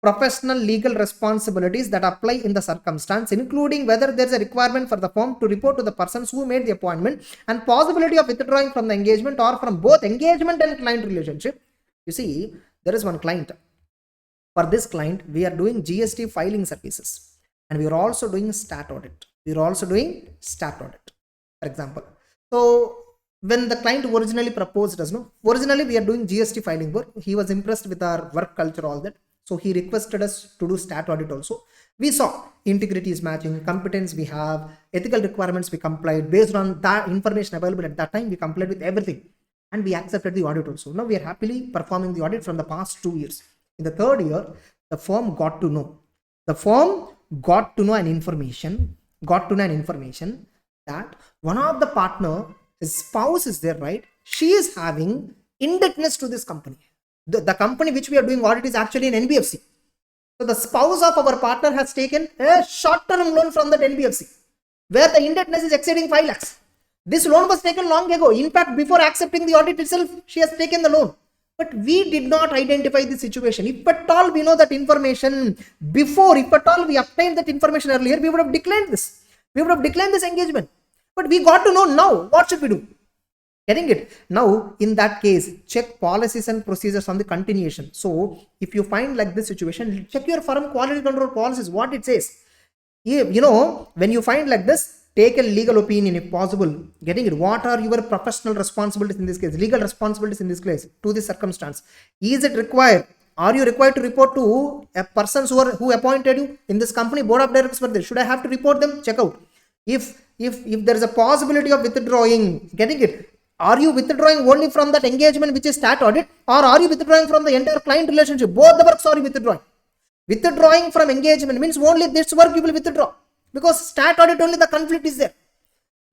Speaker 1: professional legal responsibilities that apply in the circumstance, including whether there is a requirement for the firm to report to the persons who made the appointment and possibility of withdrawing from the engagement or from both engagement and client relationship. You see, there is one client. For this client, we are doing GST filing services, and we are also doing stat audit. For example. So when the client originally proposed us, originally we are doing GST filing work. He was impressed with our work culture, all that. So he requested us to do stat audit also. We saw integrity is matching, competence we have, ethical requirements we complied. Based on that information available at that time, we complied with everything. And we accepted the audit also. Now we are happily performing the audit from the past 2 years. In the third year, the firm got to know. An information that one of the partner, his spouse is there, right? She is having indebtedness to this company. The company which we are doing audit is actually an NBFC. So the spouse of our partner has taken a short-term loan from that NBFC, where the indebtedness is exceeding 5 lakhs. This loan was taken long ago. In fact, before accepting the audit itself, she has taken the loan. But we did not identify the situation. If at all we know that information before, if at all we obtained that information earlier, we would have declined this. We would have declined this engagement. But we got to know now. What should we do? Getting it? Now, in that case, check policies and procedures on the continuation. So, if you find like this situation, check your firm quality control policies, what it says. When you find like this, take a legal opinion if possible. Getting it? What are your professional responsibilities in this case? Legal responsibilities in this case to this circumstance. Is it required? Are you required to report to a persons who appointed you in this company? Board of directors were there. Should I have to report them? Check out. If there is a possibility of withdrawing, getting it? Are you withdrawing only from that engagement which is stat audit, or are you withdrawing from the entire client relationship? Both the works are you withdrawing. Withdrawing from engagement means only this work you will withdraw, because stat audit only the conflict is there.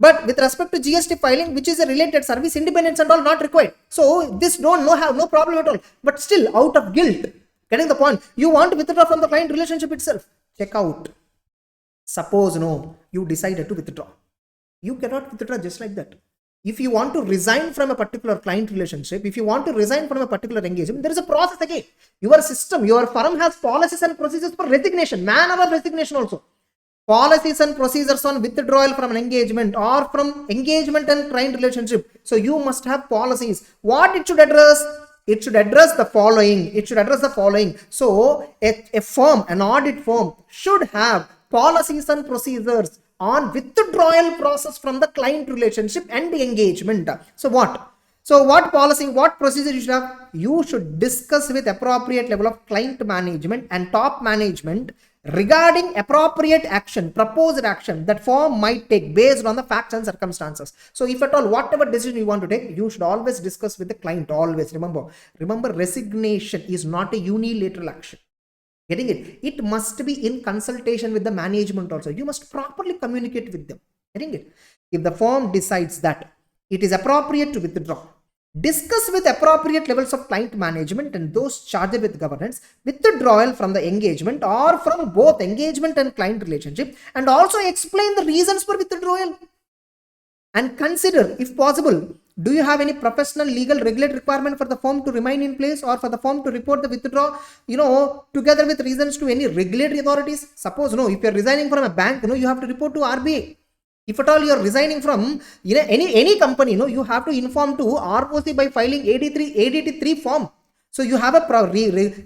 Speaker 1: But with respect to GST filing, which is a related service, independence and all not required. So this have no problem at all. But still, out of guilt, getting the point, you want to withdraw from the client relationship itself. Check out. Suppose you decided to withdraw. You cannot withdraw just like that. If you want to resign from a particular client relationship, if you want to resign from a particular engagement, there is a process again. Your system, your firm has policies and procedures for resignation, manner of resignation also. Policies and procedures on withdrawal from an engagement or from engagement and client relationship. So you must have policies. What it should address? It should address the following. So a firm, an audit firm should have policies and procedures on withdrawal process from the client relationship and the engagement. So what? So what policy, what procedure you should have? You should discuss with appropriate level of client management and top management regarding appropriate action, proposed action that firm might take based on the facts and circumstances. So if at all, whatever decision you want to take, you should always discuss with the client. Always remember, resignation is not a unilateral action. Getting it? It must be in consultation with the management also. You must properly communicate with them. Getting it? If the firm decides that it is appropriate to withdraw, discuss with appropriate levels of client management and those charged with governance withdrawal from the engagement or from both engagement and client relationship, and also explain the reasons for withdrawal. And consider, if possible, do you have any professional, legal, regulatory requirement for the firm to remain in place or for the firm to report the withdrawal, together with reasons to any regulatory authorities? Suppose, if you're resigning from a bank, you have to report to RBI. If at all you're resigning from any company, you have to inform to ROC by filing 883 form. So you have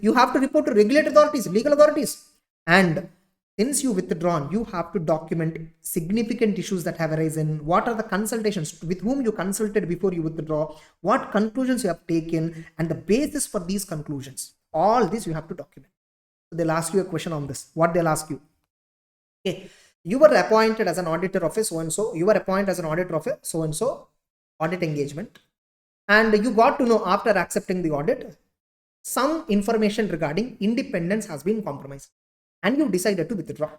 Speaker 1: you have to report to regulatory authorities, legal authorities. And since you withdrawn, you have to document significant issues that have arisen. What are the consultations, with whom you consulted before you withdraw, what conclusions you have taken, and the basis for these conclusions. All this you have to document. So they'll ask you a question on this. What they'll ask you? Okay, you were appointed as an auditor of a so-and-so. You were appointed as an auditor of a so-and-so audit engagement. And you got to know after accepting the audit, some information regarding independence has been compromised. And you decided to withdraw.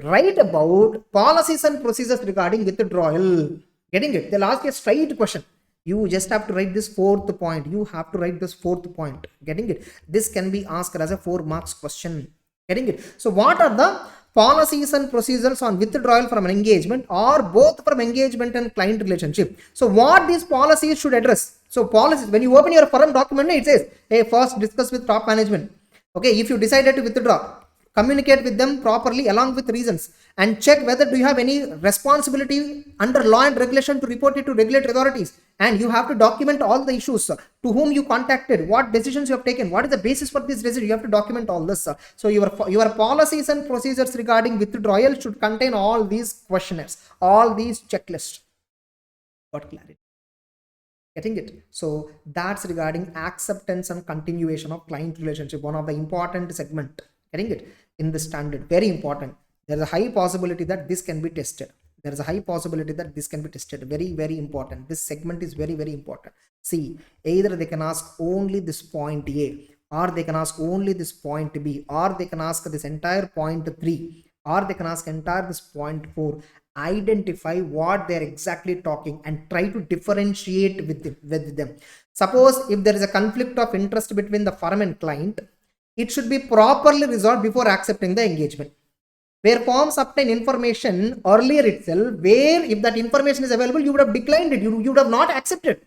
Speaker 1: Write about policies and procedures regarding withdrawal. Getting it? They'll ask you a straight question. You just have to write this fourth point. You have to write this fourth point. Getting it? This can be asked as a 4 marks question. Getting it? So what are the policies and procedures on withdrawal from an engagement or both from engagement and client relationship? So what these policies should address? So policies, when you open your firm document, it says, hey, first discuss with top management. Okay, if you decided to withdraw, communicate with them properly along with reasons, and check whether do you have any responsibility under law and regulation to report it to regulatory authorities. And you have to document all the issues, to whom you contacted, what decisions you have taken, what is the basis for this decision. You have to document all this. So your policies and procedures regarding withdrawal should contain all these questionnaires, all these checklists. Got clarity? Getting it? So that's regarding acceptance and continuation of client relationship, one of the important segment. Getting it? In the standard, very important. There is a high possibility that this can be tested. There is a high possibility that this can be tested. Very, very important. This segment is very, very important. See, either they can ask only this point A, or they can ask only this point B, or they can ask this entire point 3, or they can ask entire this point 4. Identify what they're exactly talking and try to differentiate with them. Suppose if there is a conflict of interest between the firm and client, it should be properly resolved before accepting the engagement. Where firms obtain information earlier itself, where if that information is available, you would have declined it, you would have not accepted.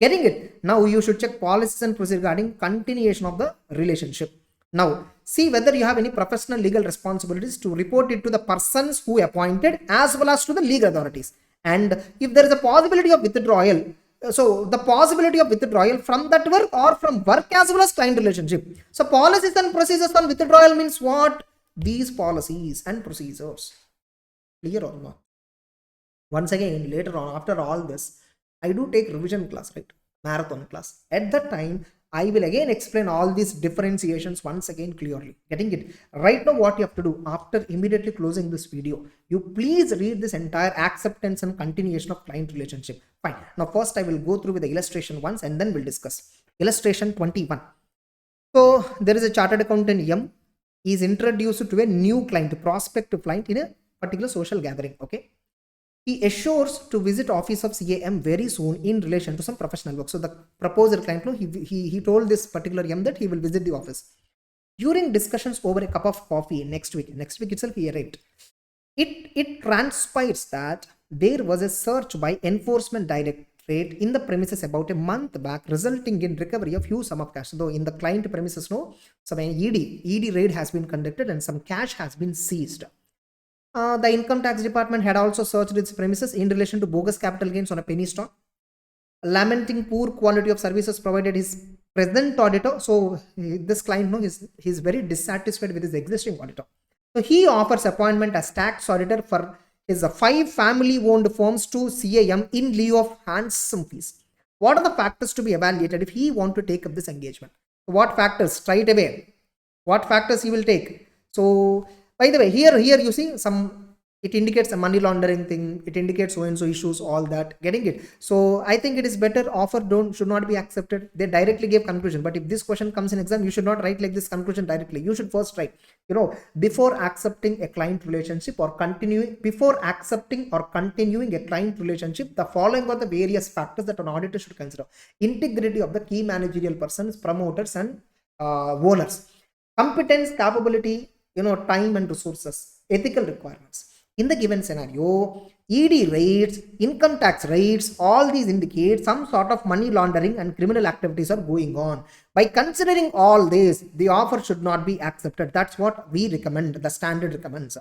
Speaker 1: Getting it? Now you should check policies and procedures regarding continuation of the relationship. Now see whether you have any professional legal responsibilities to report it to the persons who appointed as well as to the legal authorities. And if there is a possibility of withdrawal, so the possibility of withdrawal from that work or from work as well as client relationship. So policies and procedures on withdrawal means what? These policies and procedures. Clear or not? Once again, later on, after all this, I do take revision class, right? Marathon class. At that time, I will again explain all these differentiations once again clearly. Getting it? Right now, what you have to do after immediately closing this video, you please read this entire acceptance and continuation of client relationship. Fine. Now, first I will go through with the illustration once and then we'll discuss. Illustration 21. So there is a chartered accountant M. He is introduced to a new client, prospective client in a particular social gathering. Okay. He assures to visit office of CAM very soon in relation to some professional work. So the proposer client, he told this particular M that he will visit the office. During discussions over a cup of coffee next week itself he arrived. It transpires that there was a search by Enforcement Directorate in the premises about a month back, resulting in recovery of huge sum of cash. Though in the client premises, some ED raid has been conducted and some cash has been seized. The income tax department had also searched its premises in relation to bogus capital gains on a penny stock. Lamenting poor quality of services provided his present auditor. So this client, he's very dissatisfied with his existing auditor. So he offers appointment as tax auditor for his 5 family-owned firms to CAM in lieu of handsome fees. What are the factors to be evaluated if he want to take up this engagement? What factors straight away? What factors he will take? So by the way, here you see some, it indicates a money laundering thing, it indicates so and so issues, all that, getting it. So I think it is better offer should not be accepted. They directly gave conclusion, but if this question comes in exam, you should not write like this conclusion directly. You should first write, before accepting a client relationship or continuing a client relationship, the following are the various factors that an auditor should consider: integrity of the key managerial persons, promoters, and owners, competence, capability, time and resources, ethical requirements. In the given scenario, ED rates, income tax rates, all these indicate some sort of money laundering and criminal activities are going on. By considering all this, the offer should not be accepted. That's what we recommend, the standard recommends.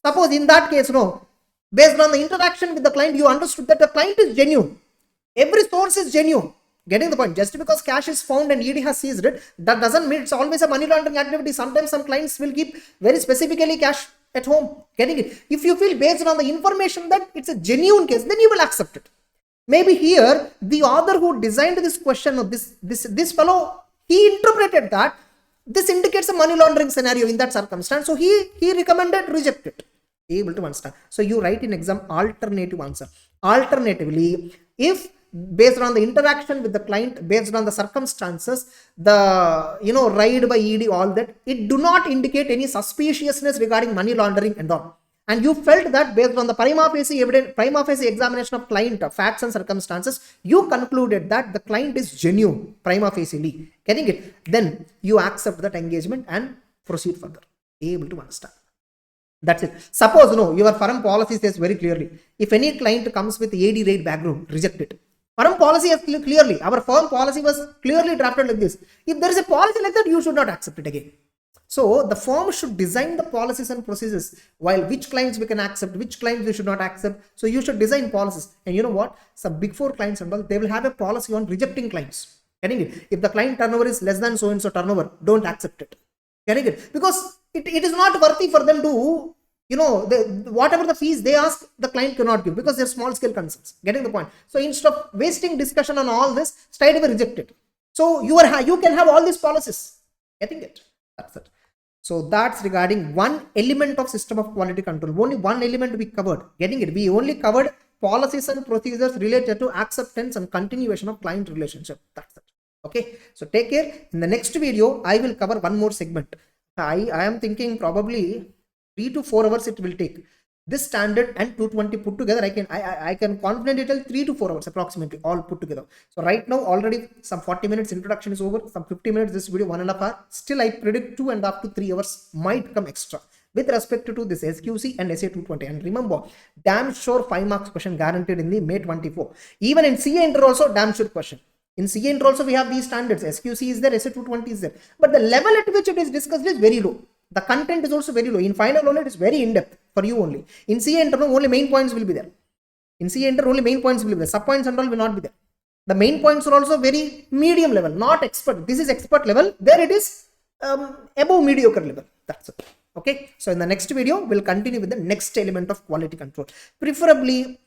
Speaker 1: Suppose in that case, based on the interaction with the client, you understood that the client is genuine. Every source is genuine. Getting the point? Just because cash is found and ED has seized it, that doesn't mean it's always a money laundering activity. Sometimes some clients will keep very specifically cash at home. Getting it? If you feel based on the information that it's a genuine case, then you will accept it. Maybe here the author who designed this question of this fellow, he interpreted that this indicates a money laundering scenario in that circumstance. So he recommended reject it. Able to understand. So you write in exam alternative answer. Alternatively, if based on the interaction with the client, based on the circumstances, the ride by ED, all that, it do not indicate any suspiciousness regarding money laundering and all, and you felt that based on the prima facie evidence, prima facie examination of client facts and circumstances, you concluded that the client is genuine prima faciely, getting it, then you accept that engagement and proceed further. Able to understand. That's it. Suppose your firm policy says very clearly, if any client comes with AD rate background, reject it. Firm policy has clearly, our firm policy was clearly drafted like this. If there is a policy like that, you should not accept it again. So the firm should design the policies and procedures, while which clients we can accept, which clients we should not accept. So you should design policies. And you know what? Some big four clients and all, they will have a policy on rejecting clients. Getting it? If the client turnover is less than so and so turnover, don't accept it. Getting it? Because it is not worthy for them to, whatever the fees they ask, the client cannot give because they're small scale concerns. Getting the point? So instead of wasting discussion on all this, straight away reject it. So you can have all these policies. Getting it? That's it. So that's regarding one element of system of quality control. Only one element we covered. Getting it? We only covered policies and procedures related to acceptance and continuation of client relationship. That's it. Okay. So take care. In the next video, I will cover one more segment. I am thinking probably 3 to 4 hours it will take. This standard and 220 put together, I can confidently tell 3 to 4 hours approximately, all put together. So right now already some 40 minutes introduction is over, some 50 minutes this video, 1.5 hours. Still I predict 2.5 to 3 hours might come extra with respect to this SQC and SA 220. And remember, damn sure 5 marks question guaranteed in the May 24. Even in CA Inter also damn sure question. In CA Inter also we have these standards. SQC is there, SA 220 is there. But the level at which it is discussed is very low. The content is also very low. In final only it is very in-depth for you only. In CA Inter only main points will be there. In CA Inter only main points will be there. Sub points and all will not be there. The main points are also very medium level, not expert. This is expert level. There it is above mediocre level. That's it. Okay. So in the next video, we'll continue with the next element of quality control. Preferably,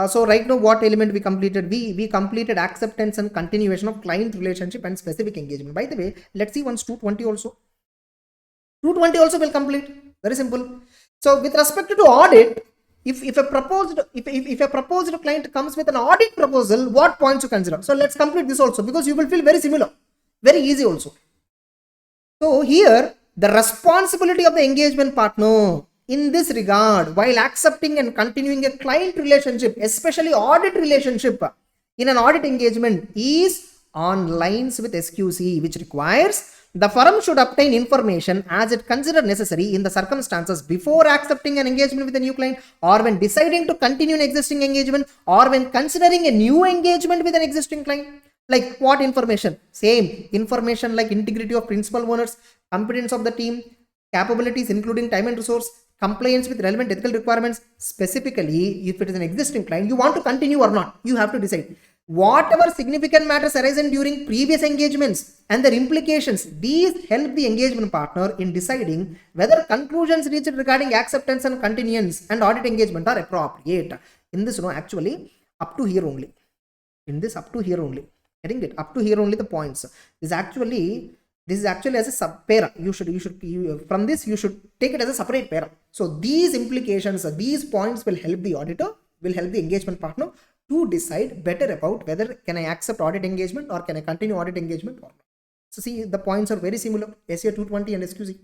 Speaker 1: so right now what element we completed? We completed acceptance and continuation of client relationship and specific engagement. By the way, let's see once 220 also. 220 also will complete. Very simple. So with respect to audit, if a proposed client comes with an audit proposal, what points you consider? So let's complete this also, because you will feel very similar, very easy also. So here the responsibility of the engagement partner in this regard, while accepting and continuing a client relationship, especially audit relationship in an audit engagement, is on lines with SQC, which requires the firm should obtain information as it considered necessary in the circumstances before accepting an engagement with a new client, or when deciding to continue an existing engagement, or when considering a new engagement with an existing client. Like what information? Same information like integrity of principal owners, competence of the team, capabilities including time and resource, compliance with relevant ethical requirements. Specifically, if it is an existing client, you want to continue or not, you have to decide. Whatever significant matters arisen during previous engagements and their implications, these help the engagement partner in deciding whether conclusions reached regarding acceptance and continuance and audit engagement are appropriate. In this, actually up to here only. in this up to here only. Getting it? Up to here only the points. This is actually as a sub para. From this you should take it as a separate para. So these implications, these points will help the auditor, will help the engagement partner to decide better about whether can I accept audit engagement or can I continue audit engagement or not. So see, the points are very similar. SCA 220 and SQC.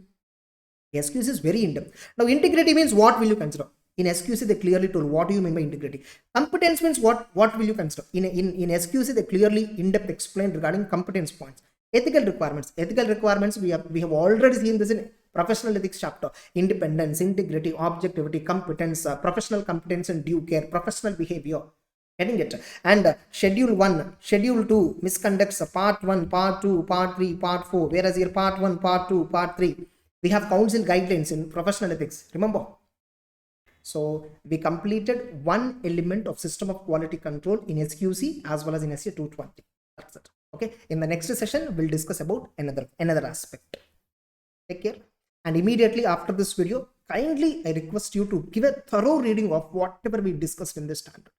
Speaker 1: SQC is very in-depth. Now integrity means what will you consider? In SQC they clearly told what do you mean by integrity. Competence means what will you consider? In SQC they clearly in-depth explained regarding competence points. Ethical requirements we have already seen this in professional ethics chapter. Independence, integrity, objectivity, competence, professional competence and due care, professional behavior. Getting it? And schedule 1, schedule 2, misconducts, part 1, part 2, part 3, part 4, whereas here part 1, part 2, part 3 we have council guidelines in professional ethics, remember. So we completed one element of system of quality control in SQC as well as in SCA 220. That's it. Okay, in the next session we'll discuss about another aspect. Take care. And immediately after this video, kindly I request you to give a thorough reading of whatever we discussed in this standard.